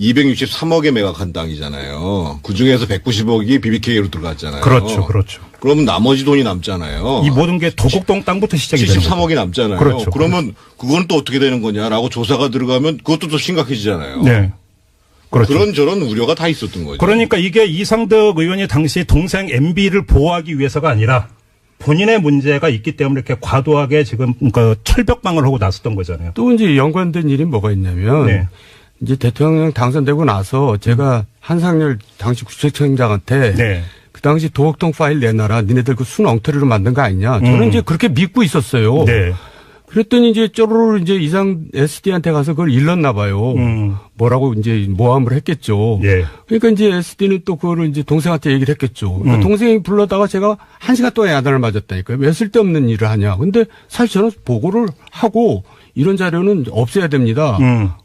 263억에 매각한 땅이잖아요. 그 중에서 190억이 BBK로 들어갔잖아요. 그렇죠. 그렇죠. 그러면 나머지 돈이 남잖아요. 이 모든 게 도곡동 땅부터 시작이 되는 거죠. 73억이 남잖아요. 그렇죠. 그러면 그건 또 어떻게 되는 거냐라고 조사가 들어가면 그것도 또 심각해지잖아요. 네. 그렇죠. 그런 저런 우려가 다 있었던 거죠. 그러니까 이게 이상득 의원이 당시 동생 MB를 보호하기 위해서가 아니라 본인의 문제가 있기 때문에 이렇게 과도하게 지금 그 철벽방을 하고 나섰던 거잖아요. 또 이제 연관된 일이 뭐가 있냐면 네. 이제 대통령 당선되고 나서 제가 한상열 당시 국세청장한테 네. 그 당시 도곡동 파일 내놔라. 니네들 그 순 엉터리로 만든 거 아니냐. 저는 이제 그렇게 믿고 있었어요. 네. 그랬더니 이제 쪼르르 이제 이상 SD한테 가서 그걸 일렀나 봐요. 뭐라고 이제 모함을 했겠죠. 예. 그러니까 이제 SD는 또 그거를 이제 동생한테 얘기를 했겠죠. 그러니까 동생이 불러다가 제가 1시간 동안 야단을 맞았다니까요. 왜 쓸데없는 일을 하냐. 근데 사실 저는 보고를 하고 이런 자료는 없애야 됩니다.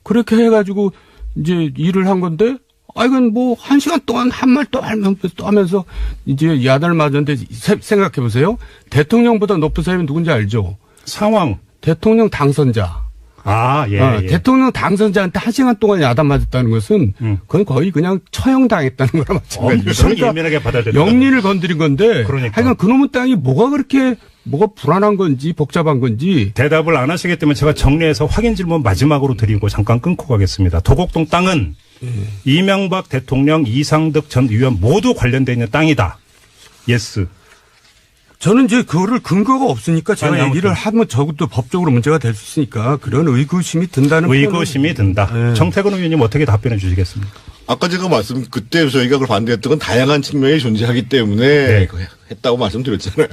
그렇게 해가지고 이제 일을 한 건데 이건 뭐 1시간 동안 한 말 또 하면서 이제 야단을 맞았는데 생각해 보세요. 대통령보다 높은 사람이 누군지 알죠? 상황. 대통령 당선자. 예. 대통령 당선자한테 1시간 동안 야단 맞았다는 것은 그건 거의 그냥 처형당했다는 거랑 마찬가지예요. 엄청 예민하게 받아들였다. 영리를 건드린 건데 그러니까. 하여간 그놈의 땅이 뭐가 불안한 건지 복잡한 건지 대답을 안 하시기 때문에 제가 정리해서 확인 질문 마지막으로 드리고 잠깐 끊고 가겠습니다. 도곡동 땅은 이명박 대통령 이상득 전 의원 모두 관련되어 있는 땅이다. 예스. 저는 이제 그거를 근거가 없으니까 제가 아니, 얘기를 하면 적어도 법적으로 문제가 될 수 있으니까 그런 의구심이 든다는 의구심이 든다. 네. 정태근 의원님 어떻게 답변해 주시겠습니까? 아까 제가 그때 저희가 그걸 반대했던 건 다양한 측면이 존재하기 때문에 네. 했다고 말씀드렸잖아요.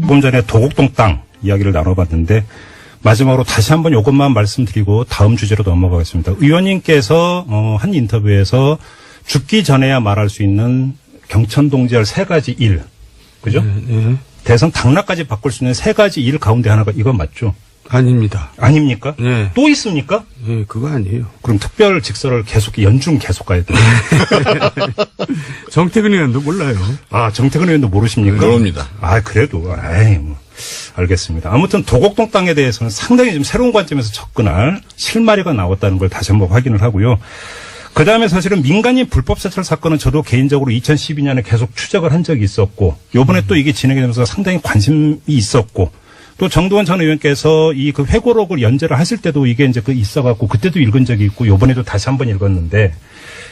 조금 전에 도곡동 땅 이야기를 나눠봤는데 마지막으로 다시 한번 이것만 말씀드리고 다음 주제로 넘어가겠습니다. 의원님께서 한 인터뷰에서 죽기 전에야 말할 수 있는 경천동지열 3가지 일, 그죠? 네. 대선 당락까지 바꿀 수 있는 3가지 일 가운데 하나가 이건 맞죠? 아닙니다. 아닙니까? 네. 또 있습니까? 예, 그거 아니에요. 그럼 특별 직서를 연중 계속 가야 돼요. 정태근 의원도 몰라요. 정태근 의원도 모르십니까? 그럽니다. 그래도, 알겠습니다. 아무튼 도곡동 땅에 대해서는 상당히 좀 새로운 관점에서 접근할 실마리가 나왔다는 걸 다시 한번 확인을 하고요. 그 다음에 사실은 민간인 불법 사찰 사건은 저도 개인적으로 2012년에 계속 추적을 한 적이 있었고, 요번에 또 이게 진행이 되면서 상당히 관심이 있었고, 또 정두원 전 의원께서 이 그 회고록을 연재를 하실 때도 이게 이제 있어갖고 그때도 읽은 적이 있고, 요번에도 다시 한번 읽었는데,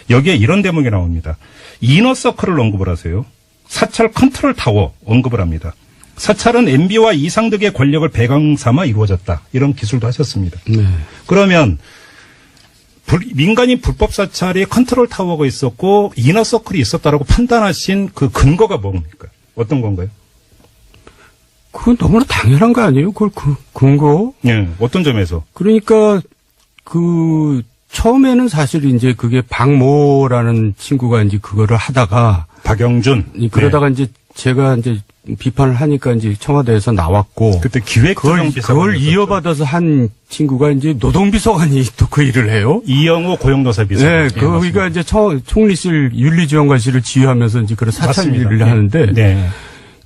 여기에 이런 대목이 나옵니다. 이너서클을 언급을 하세요. 사찰 컨트롤 타워 언급을 합니다. 사찰은 MB와 이상득의 권력을 배경 삼아 이루어졌다. 이런 기술도 하셨습니다. 네. 그러면 민간인 불법 사찰이 컨트롤 타워가 있었고 이너서클이 있었다라고 판단하신 그 근거가 뭡니까? 어떤 건가요? 그건 너무나 당연한 거 아니에요? 그걸 근거? 예, 어떤 점에서? 그러니까 처음에는 사실 이제 그게 박모라는 친구가 이제 그거를 하다가 박영준. 그러다가 이제 제가 이제 비판을 하니까 이제 청와대에서 나왔고. 그때 기획조정비서관. 그걸 이어받아서 한 친구가 이제 노동비서관이 또 그 일을 해요. 이영호 고용노사 비서관. 네, 거기가 이제 총리실 윤리지원관실을 지휘하면서 이제 그런 사찰 일을 하는데. 네.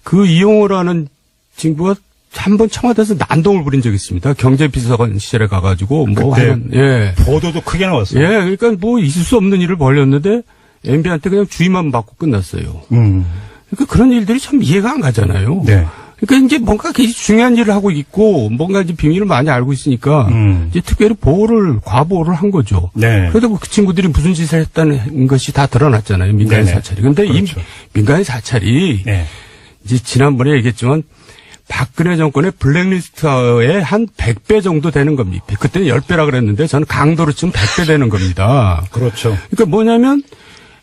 그 이영호라는 친구가 한번 청와대에서 난동을 부린 적이 있습니다. 경제비서관 시절에 가가지고 뭐 하는, 예. 보도도 크게 나왔어요. 예, 그러니까 뭐 있을 수 없는 일을 벌였는데 MB한테 그냥 주의만 받고 끝났어요. 그러니까 그런 일들이 참 이해가 안 가잖아요. 네. 그러니까 이제 뭔가 굉장히 중요한 일을 하고 있고 뭔가 이제 비밀을 많이 알고 있으니까 이제 특별히 과보호를 한 거죠. 네. 그래도 그 친구들이 무슨 짓을 했다는 것이 다 드러났잖아요. 민간인 네네. 사찰이. 근데 그렇죠. 이 민간인 사찰이 네. 이제 지난번에 얘기했지만 박근혜 정권의 블랙리스트의 한 100배 정도 되는 겁니다. 그때는 10배라 그랬는데 저는 강도로 치면 100배 되는 겁니다. 그렇죠. 그러니까 뭐냐면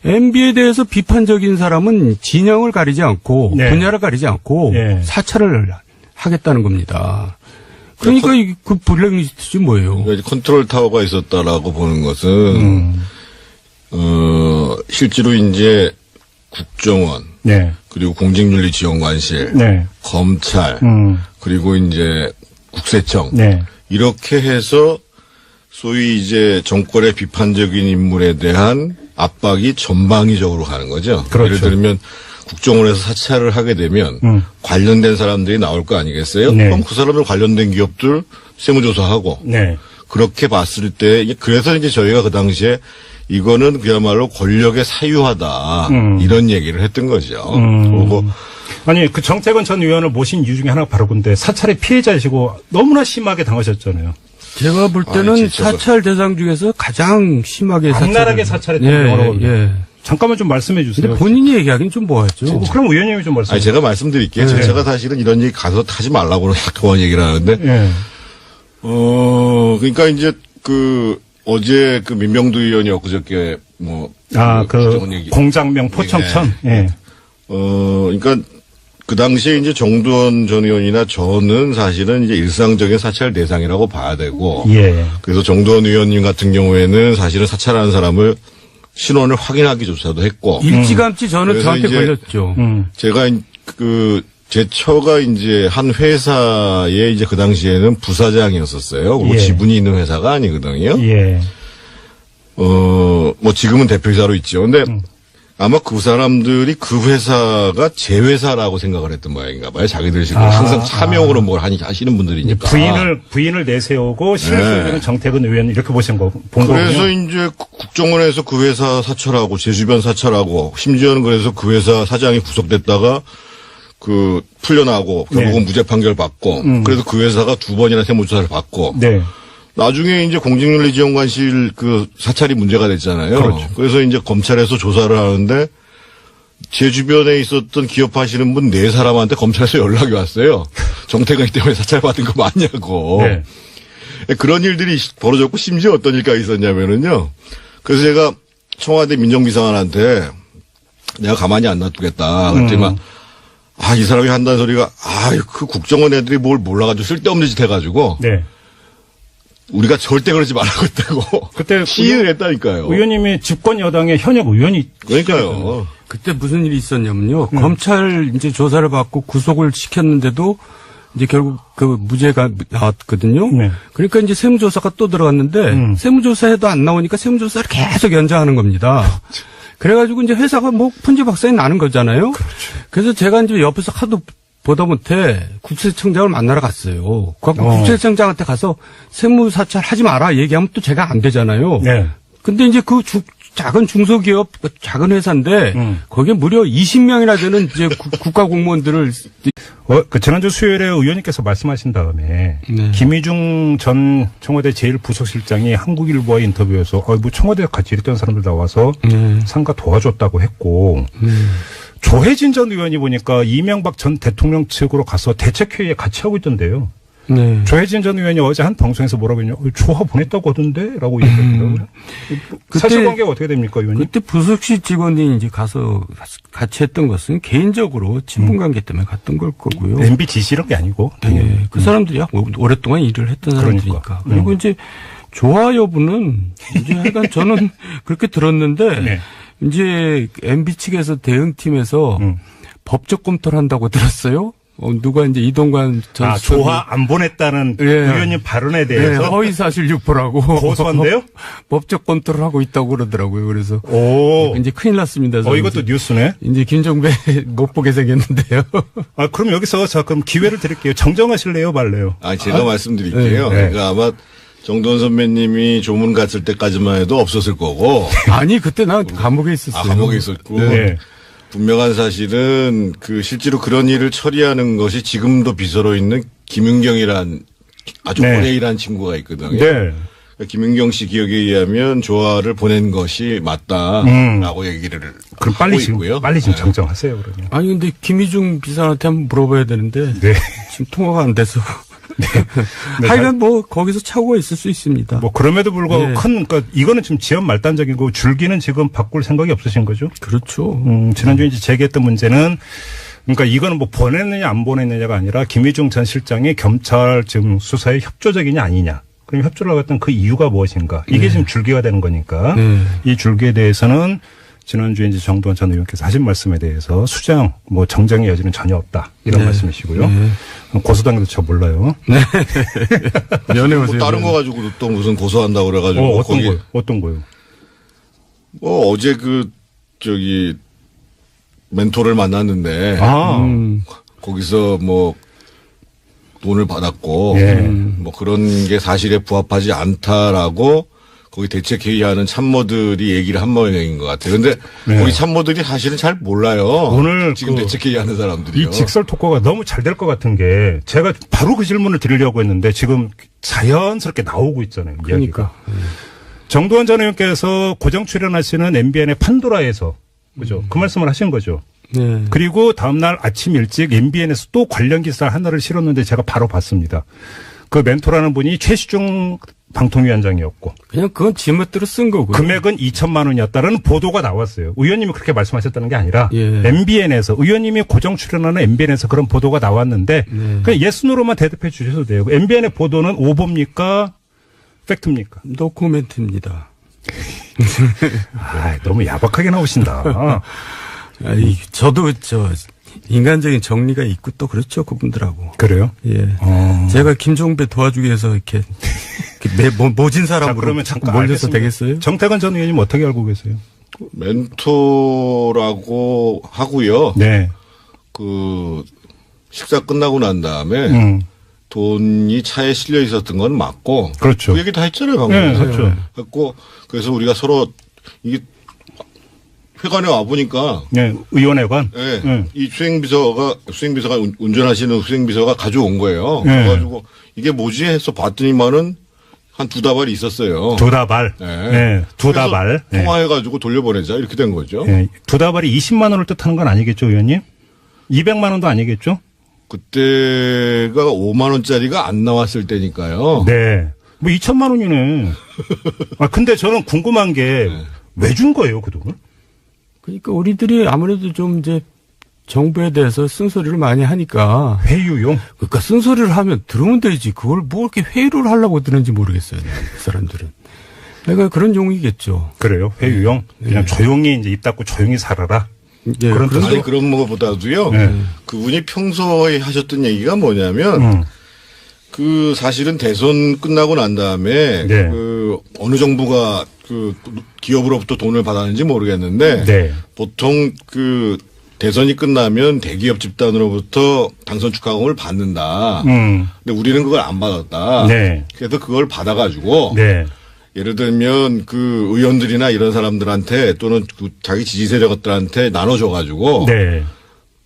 MB에 대해서 비판적인 사람은 진영을 가리지 않고 네. 분야를 가리지 않고 네. 사찰을 하겠다는 겁니다. 그러니까 그 블랙리스트지 뭐예요. 그러니까 이제 컨트롤 타워가 있었다라고 보는 것은 실제로 이제 국정원, 네. 그리고 공직윤리지원관실, 네. 검찰, 그리고 이제 국세청 네. 이렇게 해서 소위 이제 정권의 비판적인 인물에 대한 압박이 전방위적으로 가는 거죠. 그렇죠. 예를 들면 국정원에서 사찰을 하게 되면 관련된 사람들이 나올 거 아니겠어요? 네. 그럼 그 사람들 관련된 기업들 세무조사하고 네. 그렇게 봤을 때 그래서 이제 저희가 그 당시에 이거는 그야말로 권력의 사유하다 이런 얘기를 했던 거죠. 그리고 아니 그 정태근 전 의원을 모신 이유 중에 하나가 바로 근데 사찰의 피해자이시고 너무나 심하게 당하셨잖아요. 제가 볼 때는 사찰 대상 중에서 가장 심하게 악랄하게 사찰했던 경우라고. 예. 잠깐만 좀 말씀해 주세요. 근데 본인이 얘기하기는 좀 뭐하죠. 그럼 의원님이 좀 말씀해 아니 주세요. 제가 말씀드릴게요. 네. 제가 사실은 이런 얘기 가서 하지 말라고는 그런 얘기를 하는데 네. 그러니까 이제 어제 민명두 의원이 엊그저께 공장명 포청천. 예. 그러니까 그 당시에 이제 정두원 전 의원이나 저는 사실은 이제 일상적인 사찰 대상이라고 봐야 되고. 예. 그래서 정두원 의원님 같은 경우에는 사실은 사찰하는 사람을 신원을 확인하기조차도 했고. 일찌감치 저는 저한테 걸렸죠. 제가 제 처가 이제 한 회사에 이제 그 당시에는 부사장이었었어요. 그리고 예. 지분이 있는 회사가 아니거든요. 예. 뭐 지금은 대표이사로 있죠. 근데 아마 그 사람들이 그 회사가 제 회사라고 생각을 했던 모양인가 봐요. 자기들 식으로 항상 차명으로 뭘 하시는 분들이니까. 부인을 내세우고 실소유는 정태근 의원 이렇게 본 거군요. 그래서 이제 국정원에서 그 회사 사찰하고 제 주변 사찰하고 심지어는 그래서 그 회사 사장이 구속됐다가 풀려나고 결국은 네. 무죄 판결 받고 그래서 그 회사가 2번이나 세무조사를 받고 네. 나중에 이제 공직윤리지원관실 사찰이 문제가 됐잖아요. 그렇죠. 그래서 이제 검찰에서 조사를 하는데 제 주변에 있었던 기업하시는 분 4사람한테 검찰에서 연락이 왔어요. 정태근 때문에 사찰받은 거 맞냐고. 네. 그런 일들이 벌어졌고 심지어 어떤 일까지 있었냐면은요. 그래서 제가 청와대 민정비서관한테 내가 가만히 안 놔두겠다. 그랬더니 이 사람이 한다는 소리가 그 국정원 애들이 뭘 몰라가지고 쓸데없는 짓 해가지고. 네. 우리가 절대 그러지 말라고 했다고. 그때 시위를 했다니까요. 의원님이 집권 여당의 현역 의원이. 그러니까요. 그때 무슨 일이 있었냐면요. 검찰 이제 조사를 받고 구속을 시켰는데도 이제 결국 무죄가 나왔거든요. 네. 그러니까 이제 세무조사가 또 들어갔는데 세무조사에도 안 나오니까 세무조사를 계속 연장하는 겁니다. 그래가지고 이제 회사가 푼지박산이 나는 거잖아요. 그렇죠. 그래서 제가 이제 옆에서 하도 보다 못해 국세청장을 만나러 갔어요. 국세청장한테 가서 세무사찰 하지 마라 얘기하면 또 제가 안 되잖아요. 네. 근데 이제 작은 중소기업, 작은 회사인데 거기에 무려 20명이나 되는 이제 국가 공무원들을 지난주 수요일에 의원님께서 말씀하신 다음에 네. 김희중 전 청와대 제1부속실장이 한국일보와의 인터뷰에서 뭐 청와대에 같이 일했던 사람들 나와서 상가 도와줬다고 했고 조혜진 전 의원이 보니까 이명박 전 대통령 측으로 가서 대책회의에 같이 하고 있던데요. 네. 조혜진 전 의원이 어제 한 방송에서 뭐라고 했냐. 조화 보냈다고 하던데? 라고 얘기했더라고요. 사실관계가 어떻게 됩니까, 의원님? 그때 부속실 직원이 이제 가서 같이 했던 것은 개인적으로 친분관계 때문에 갔던 걸 거고요. MB 지시 이런 게 아니고. 네. 그 사람들이 오랫동안 일을 했던 사람들이니까. 그러니까. 그리고 이제 조화 여부는 이제 하여간 저는 그렇게 들었는데 네. 이제 MB 측에서 대응팀에서 법적 검토를 한다고 들었어요. 누가 이제 이동관 전 조화 안 보냈다는 의원님 발언에 대해서 허위사실 유포라고 고소한데요? 법적 검토를 하고 있다고 그러더라고요. 그래서 이제 큰일 났습니다. 이것도 뉴스네. 이제 김종배 못 보게 생겼는데요. 그럼 여기서 그럼 기회를 드릴게요. 정정하실래요, 말래요? 제가 말씀드릴게요. 그러니까 아마 정돈 선배님이 조문 갔을 때까지만 해도 없었을 거고. 아니 그때 난 감옥에 있었어요. 감옥에 있었고. 네. 분명한 사실은 실제로 그런 일을 처리하는 것이 지금도 비서로 있는 김윤경이란 아주 오래 일한 친구가 있거든요. 네. 그러니까 김윤경 씨 기억에 의하면 조화를 보낸 것이 맞다라고 얘기를 그럼 하고 있고요. 빨리 지금 정정하세요, 그러면. 아니 근데 김희중 비서한테 한번 물어봐야 되는데 지금 통화가 안 돼서. 하여간 거기서 착오가 있을 수 있습니다. 그럼에도 불구하고 그러니까 이거는 지금 지연 말단적이고 줄기는 지금 바꿀 생각이 없으신 거죠? 그렇죠. 지난주에 이제 제기했던 문제는 그러니까 이거는 보냈느냐 안 보냈느냐가 아니라 김희중 전 실장이 경찰 지금 수사에 협조적이냐 아니냐. 그럼 협조를 하겠다는 그 이유가 무엇인가. 이게 지금 줄기가 되는 거니까 이 줄기에 대해서는 지난주에 이제 정도원 전 의원께서 하신 말씀에 대해서 수정, 정정의 여지는 전혀 없다. 이런 말씀이시고요. 고소당해도 저 몰라요. 네. 면회오세요. 다른 거 가지고 또 무슨 고소한다고 그래가지고. 어떤 거요? 어제 멘토를 만났는데. 거기서 돈을 받았고. 그런 게 사실에 부합하지 않다라고 거기 대책회의하는 참모들이 얘기를 한 모양인 것 같아요. 그런데 거기 참모들이 사실은 잘 몰라요. 오늘 지금 대책회의하는 사람들이요. 이 직설 토크가 너무 잘 될 것 같은 게 제가 바로 그 질문을 드리려고 했는데 지금 자연스럽게 나오고 있잖아요. 그러니까. 정도원 전 의원께서 고정 출연하시는 MBN의 판도라에서 그죠? 그 말씀을 하신 거죠. 네. 그리고 다음날 아침 일찍 MBN에서 또 관련 기사 하나를 실었는데 제가 바로 봤습니다. 그 멘토라는 분이 최시중 방통위원장이었고. 그냥 그건 지멋대로 쓴 거고요. 금액은 2천만 원이었다는 보도가 나왔어요. 의원님이 그렇게 말씀하셨다는 게 아니라 MBN에서 의원님이 고정 출연하는 MBN에서 그런 보도가 나왔는데 그냥 예스노로만 대답해 주셔도 돼요. MBN의 보도는 오보입니까? 팩트입니까? 노코멘트입니다. 너무 야박하게 나오신다. 저도 인간적인 정리가 있고 또 그렇죠, 그분들하고. 그래요? 예. 제가 김종배 도와주기 위해서 이렇게 모진 사람으로 그러면 잠깐 몰려서 되겠어요? 정태근 전 의원님 어떻게 알고 계세요? 멘토라고 하고요. 네. 식사 끝나고 난 다음에 돈이 차에 실려 있었던 건 맞고. 그렇죠. 그 얘기 다 했잖아요, 방금. 네, 그렇죠. 그래서 우리가 서로 이게 회관에 와 보니까. 네, 의원회관. 네. 이 수행비서가 운전하시는 수행비서가 가져온 거예요. 네. 그래가지고 이게 뭐지 해서 봤더니만은 한 2다발이 있었어요. 2다발. 네. 2다발. 통화해가지고 돌려보내자 이렇게 된 거죠. 네. 2다발이 20만 원을 뜻하는 건 아니겠죠, 의원님? 200만 원도 아니겠죠? 그때가 5만 원짜리가 안 나왔을 때니까요. 네. 2천만 원이네. 근데 저는 궁금한 게 왜 준 거예요, 그 돈을? 그러니까 우리들이 아무래도 좀 이제 정부에 대해서 쓴소리를 많이 하니까. 회유용? 그러니까 쓴소리를 하면 들으면 되지. 그걸 뭐 이렇게 회유를 하려고 드는지 모르겠어요. 그 사람들은. 그러니까 그런 용이겠죠. 그래요? 회유용? 그냥 조용히 이제 입 닫고 조용히 살아라? 네, 그런 것보다도요. 그분이 평소에 하셨던 얘기가 뭐냐면 사실은 대선 끝나고 난 다음에 어느 정부가 기업으로부터 돈을 받았는지 모르겠는데 보통 대선이 끝나면 대기업 집단으로부터 당선 축하금을 받는다. 근데 우리는 그걸 안 받았다. 그래서 그걸 받아가지고 예를 들면 의원들이나 이런 사람들한테 또는 자기 지지 세력들한테 나눠줘가지고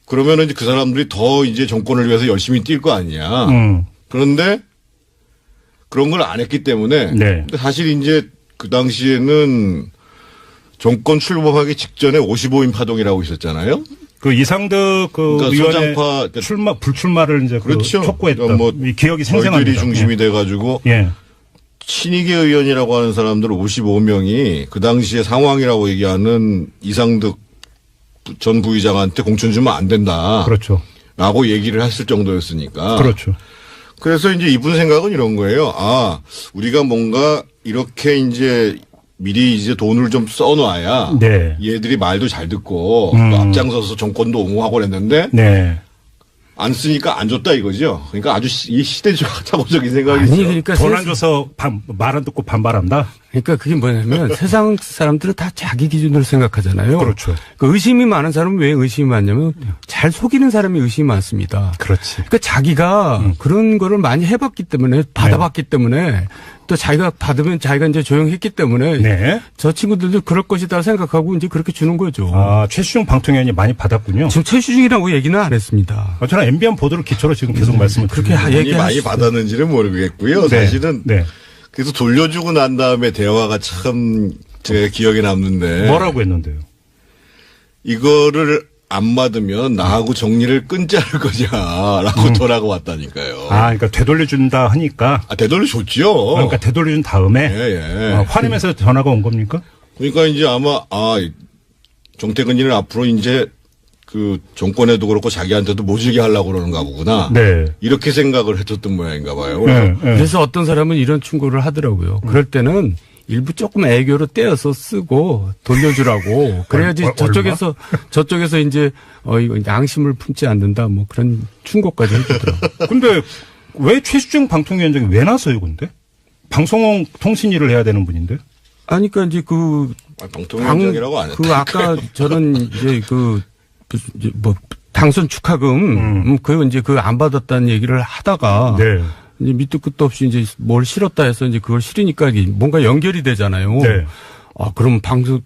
그러면은 그 사람들이 더 이제 정권을 위해서 열심히 뛸 거 아니야. 그런데 그런 걸 안 했기 때문에 근데 사실 이제 그 당시에는 정권 출범하기 직전에 55인 파동이라고 있었잖아요. 이상득 그러니까 의원의 불출마를 이제 그렇죠. 촉구했던 기억이 생생합니다. 저희들이 중심이 돼가지고 친이계 의원이라고 하는 사람들 55명이 그 당시에 상황이라고 얘기하는 이상득 전 부의장한테 공천 주면 안 된다. 그렇죠. 라고 얘기를 했을 정도였으니까. 그렇죠. 그래서 이제 이분 생각은 이런 거예요. 우리가 뭔가 이렇게 이제 미리 이제 돈을 좀 써놔야 네. 얘들이 말도 잘 듣고 또 앞장서서 정권도 옹호하고 그랬는데 네. 안 쓰니까 안 줬다 이거죠. 그러니까 아주 이 시대착오적인 생각이 아니, 있어요. 그러니까 돈 안 줘서 말 안 듣고 반발한다? 그러니까 그게 뭐냐면 세상 사람들은 다 자기 기준으로 생각하잖아요. 그렇죠. 그 의심이 많은 사람은 왜 의심이 많냐면 잘 속이는 사람이 의심이 많습니다. 그렇지. 그러니까 자기가 그런 거를 많이 해봤기 때문에 받아봤기 때문에 또 자기가 받으면 자기가 이제 조용했기 때문에 네. 저 친구들도 그럴 것이다 생각하고 이제 그렇게 주는 거죠. 아, 최수중 방통위원이 많이 받았군요. 지금 최수중이라고 얘기는 안 했습니다. 저는 MBN 보도를 기초로 지금 계속 말씀을 그렇게 드립니다. 돈이 많이 얘기하시죠. 받았는지는 모르겠고요. 네. 사실은 네. 그래서 돌려주고 난 다음에 대화가 참 제 기억에 남는데 뭐라고 했는데요? 이거를 안 받으면 나하고 정리를 끊지 않을 거냐라고 전화가 왔다니까요. 아, 그러니까 되돌려준다 하니까. 되돌려 줬죠. 그러니까 되돌려준 다음에 예. 화내면서 전화가 온 겁니까? 그러니까 이제 아마 정태근이는 앞으로 이제 그 정권에도 그렇고 자기한테도 모질게 하려고 그러는가 보구나. 네. 이렇게 생각을 했었던 모양인가 봐요. 네, 네. 그래서 어떤 사람은 이런 충고를 하더라고요. 그럴 때는 일부 조금 애교로 떼어서 쓰고 돌려주라고. 그래야지 저쪽에서 이제 이거 양심을 품지 않는다 뭐 그런 충고까지 해주더라고요. 근데 왜 최수중 방통위원장이 왜 나서요, 근데? 방송통신 일을 해야 되는 분인데? 아니, 그러니까 이제 방통위원장이라고 안 했다. 그 아까 저는 이제 이제 뭐 당선 축하금 그거 이제 그 안 받았다는 얘기를 하다가 네. 이제 밑도 끝도 없이 이제 뭘 실었다 해서 이제 그걸 실으니까 이게 뭔가 연결이 되잖아요. 네. 아, 그럼 당선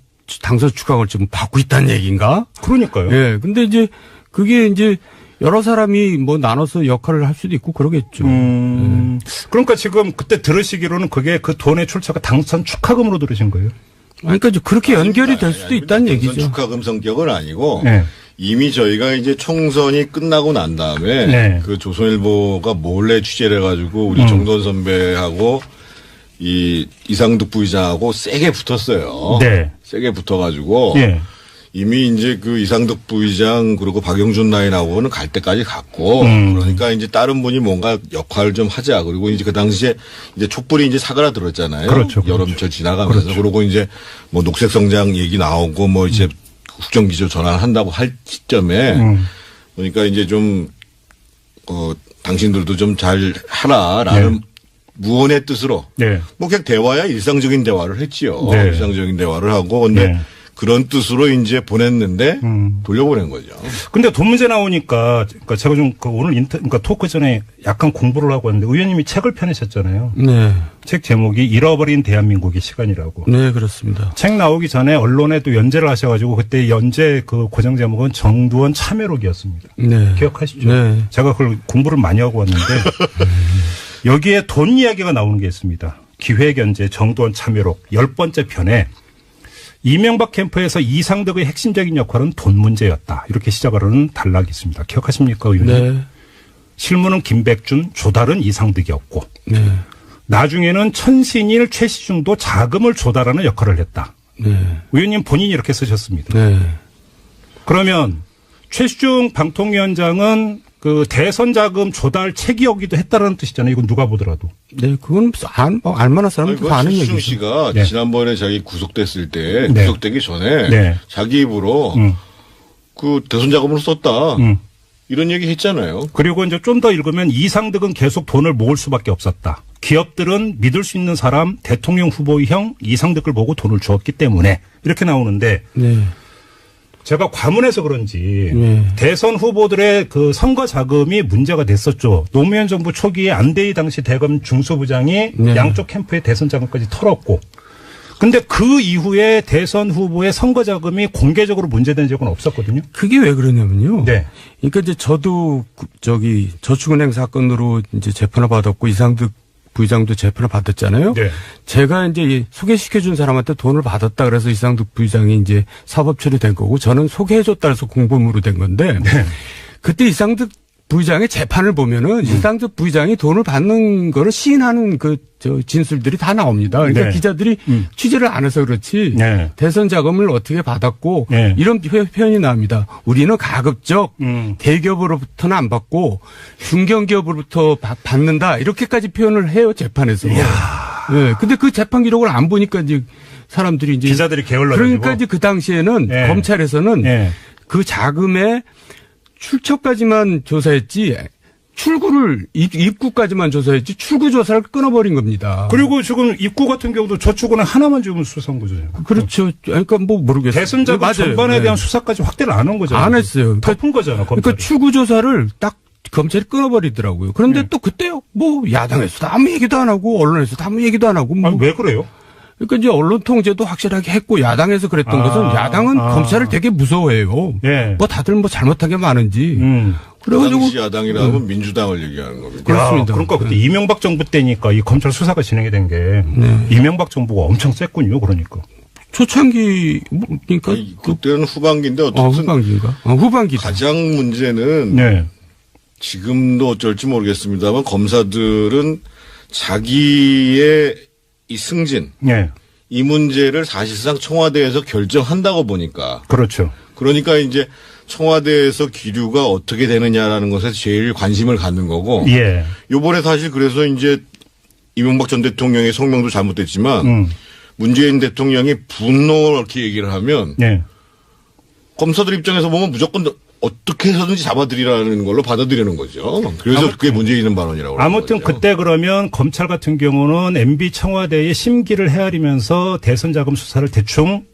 축하금을 지금 받고 있다는 얘기인가? 그러니까요. 예. 근데 이제 그게 이제 여러 사람이 뭐 나눠서 역할을 할 수도 있고 그러겠죠. 그러니까 지금 그때 들으시기로는 그게 그 돈의 출처가 당선 축하금으로 들으신 거예요? 그러니까 이제 그렇게 연결이 될 수도 있다는 얘기죠. 축하금 성격은 아니고 네. 이미 저희가 이제 총선이 끝나고 난 다음에 네. 그 조선일보가 몰래 취재를 해가지고 우리 정돈 선배하고 이 이상득 부의장하고 세게 붙었어요. 네. 세게 붙어가지고 예. 이미 이제 그 이상득 부의장 그리고 박영준 라인하고는 갈 때까지 갔고 그러니까 이제 다른 분이 뭔가 역할을 좀 하자. 그리고 이제 그 당시에 이제 촛불이 이제 사그라들었잖아요. 그렇죠. 여름철 지나가면서 그렇죠. 그러고 이제 뭐 녹색 성장 얘기 나오고 뭐 이제 국정기조 전환한다고 할 시점에 그러니까 이제 좀 당신들도 좀 잘 하라라는 네. 무언의 뜻으로 네. 뭐 그냥 대화야 일상적인 대화를 했지요. 네. 일상적인 대화를 하고 근데 네. 그런 뜻으로 이제 보냈는데 돌려보낸 거죠. 근데 돈 문제 나오니까 그러니까 제가 좀 오늘 그러니까 토크 전에 약간 공부를 하고 왔는데 의원님이 책을 펴내셨잖아요. 네. 책 제목이 잃어버린 대한민국의 시간이라고. 네, 그렇습니다. 책 나오기 전에 언론에도 연재를 하셔가지고 그때 연재 그 고정 제목은 정두원 참여록이었습니다. 네. 기억하시죠? 네. 제가 그걸 공부를 많이 하고 왔는데 여기에 돈 이야기가 나오는 게 있습니다. 기획연재 정두원 참여록 10번째 편에 이명박 캠프에서 이상득의 핵심적인 역할은 돈 문제였다. 이렇게 시작을 하는 단락이 있습니다. 기억하십니까, 의원님? 네. 실무는 김백준, 조달은 이상득이었고 네. 나중에는 천신일, 최시중도 자금을 조달하는 역할을 했다. 네. 의원님 본인이 이렇게 쓰셨습니다. 네. 그러면 최시중 방통위원장은 그 대선 자금 조달 책이었기도 했다라는 뜻이잖아요. 이건 누가 보더라도. 네, 그건 알만한 사람도 아는 최수중 얘기죠. 씨가 네. 지난번에 자기 구속됐을 때 네. 구속되기 전에 네. 자기 입으로 그 대선 자금으로 썼다. 이런 얘기 했잖아요. 그리고 이제 좀 더 읽으면 이상득은 계속 돈을 모을 수밖에 없었다. 기업들은 믿을 수 있는 사람 대통령 후보형 이상득을 보고 돈을 주었기 때문에 이렇게 나오는데 네. 제가 과문해서 그런지 네. 대선 후보들의 그 선거 자금이 문제가 됐었죠. 노무현 정부 초기에 안대희 당시 대검 중수부장이 네. 양쪽 캠프의 대선 자금까지 털었고 근데 그 이후에 대선 후보의 선거 자금이 공개적으로 문제된 적은 없었거든요. 그게 왜 그러냐면요. 네. 그러니까 이제 저도 저축은행 사건으로 이제 재판을 받았고 이상득 부의장도 재판을 받았잖아요. 네. 제가 이제 소개시켜준 사람한테 돈을 받았다 그래서 이상득 부의장이 이제 사법 처리된 거고 저는 소개해줬다 해서 공범으로 된 건데 네. 그때 이상득 부의장의 재판을 보면은 이상득 부의장이 돈을 받는 거를 시인하는 진술들이 다 나옵니다. 그러니까 네. 기자들이 취재를 안 해서 그렇지 네. 대선 자금을 어떻게 받았고 네. 이런 표현이 나옵니다. 우리는 가급적 대기업으로부터는 안 받고 중견기업으로부터 받는다 이렇게까지 표현을 해요 재판에서. 이야, 네. 근데 그 재판 기록을 안 보니까 이제 사람들이 이제 기자들이 게을러가지고. 그러니까 이제 그 당시에는 예. 검찰에서는 예. 그 자금의 출처까지만 조사했지 출구를 입구까지만 조사했지 출구 조사를 끊어버린 겁니다. 그리고 지금 입구 같은 경우도 저축은행 하나만 지금 수사한 거죠. 그렇죠. 그러니까 뭐 모르겠어요. 대선 자금 맞아요. 전반에 네. 대한 수사까지 확대를 안 한 거잖아요. 안 했어요. 덮은 거잖아. 검찰이. 그러니까 출구 조사를 딱 검찰이 끊어버리더라고요. 그런데 네. 또 그때요. 뭐 야당에서도 아무 얘기도 안 하고 언론에서도 아무 얘기도 안 하고 뭐 아니, 왜 그래요? 그러니까 이제 언론 통제도 확실하게 했고 야당에서 그랬던 것은 야당은 검찰을 되게 무서워해요. 예. 뭐 다들 뭐 잘못한 게 많은지. 그 그래가지고 당시 야당이라면 민주당을 얘기하는 겁니다. 그렇습니다. 그러니까 그때 이명박 정부 때니까 이 검찰 수사가 진행이 된 게 이명박 정부가 엄청 셌군요. 그러니까. 초창기 그러니까 아니, 그때는 후반기인데 어쨌든 후반기인가? 후반기다. 가장 문제는 네. 지금도 어쩔지 모르겠습니다만 검사들은 자기의 이 승진 네. 이 문제를 사실상 청와대에서 결정한다고 보니까 그렇죠. 그러니까 이제 청와대에서 기류가 어떻게 되느냐라는 것에 제일 관심을 갖는 거고 예. 요번에 사실 그래서 이제 이명박 전 대통령의 성명도 잘못됐지만 문재인 대통령이 분노 이렇게 얘기를 하면 네. 검사들 입장에서 보면 무조건 어떻게 해서든지 잡아들이라는 걸로 받아들이는 거죠. 그래서 그게 문제 있는 발언이라고. 그러는 아무튼 거죠. 그때 그러면 검찰 같은 경우는 MB 청와대의 심기를 헤아리면서 대선 자금 수사를 대충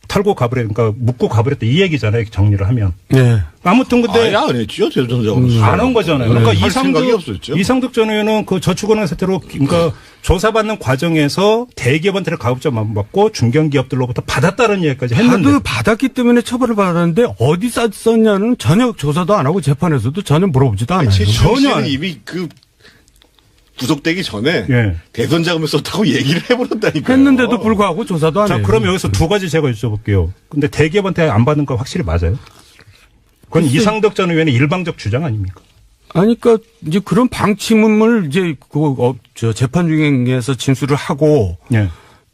털고 가버려, 그러니까 묻고 가버렸다 이 얘기잖아요. 정리를 하면. 네. 아무튼 근데 아예 안 했죠. 대선 자금 수사. 안 한 거잖아요. 그러니까 할 생각이 없었죠. 이상득 전 의원은 그 저축은행 사태로 그러니까 조사받는 과정에서 대기업한테 가급적 마음받고 중견기업들로부터 받았다는 얘기까지 했는데. 받았기 때문에 처벌을 받았는데 어디 썼냐는 전혀 조사도 안 하고 재판에서도 전혀 물어보지도 않아요. 최춘 전혀 안 씨는 이미 그 구속되기 전에 예. 대선 자금을 썼다고 얘기를 해버렸다니까요. 했는데도 불구하고 조사도 안 자, 해요. 그럼 여기서 두 가지 제가 여쭤볼게요. 근데 대기업한테 안 받는 거 확실히 맞아요? 그건 글쎄. 이상득 전 의원의 일방적 주장 아닙니까? 아니, 그러니까 이제 그런 방침을 이제 저 재판 중에서 진술을 하고 예.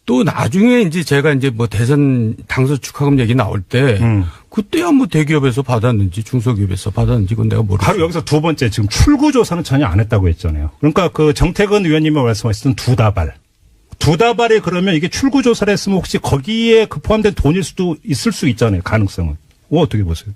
또 나중에 이제 제가 이제 뭐 대선 당선 축하금 얘기 나올 때 그때야 뭐 대기업에서 받았는지 중소기업에서 받았는지 그건 내가 모르겠어요. 바로 여기서 두 번째 지금 출구 조사는 전혀 안 했다고 했잖아요. 그러니까 그 정태근 의원님이 말씀하셨던 두 다발이 그러면 이게 출구 조사를 했으면 혹시 거기에 그 포함된 돈일 수도 있을 수 있잖아요. 가능성은. 어떻게 보세요?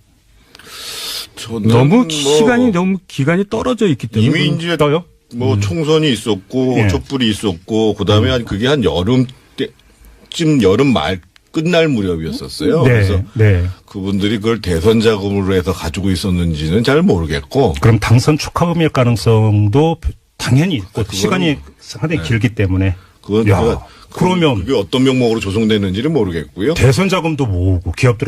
너무 시간이 너무 기간이 떨어져 있기 때문에 이미 이제 떠요? 뭐 총선이 있었고 예. 촛불이 있었고 그다음에 그게 한 여름 때쯤 여름 말 끝날 무렵이었었어요. 네. 그래서 네. 그분들이 그걸 대선 자금으로 해서 가지고 있었는지는 잘 모르겠고 그럼 당선 축하금일 가능성도 당연히 있고 시간이 상당히 길기 때문에. 그건 야, 그러면 그게 어떤 명목으로 조성됐는지는 모르겠고요. 대선 자금도 모으고 기업들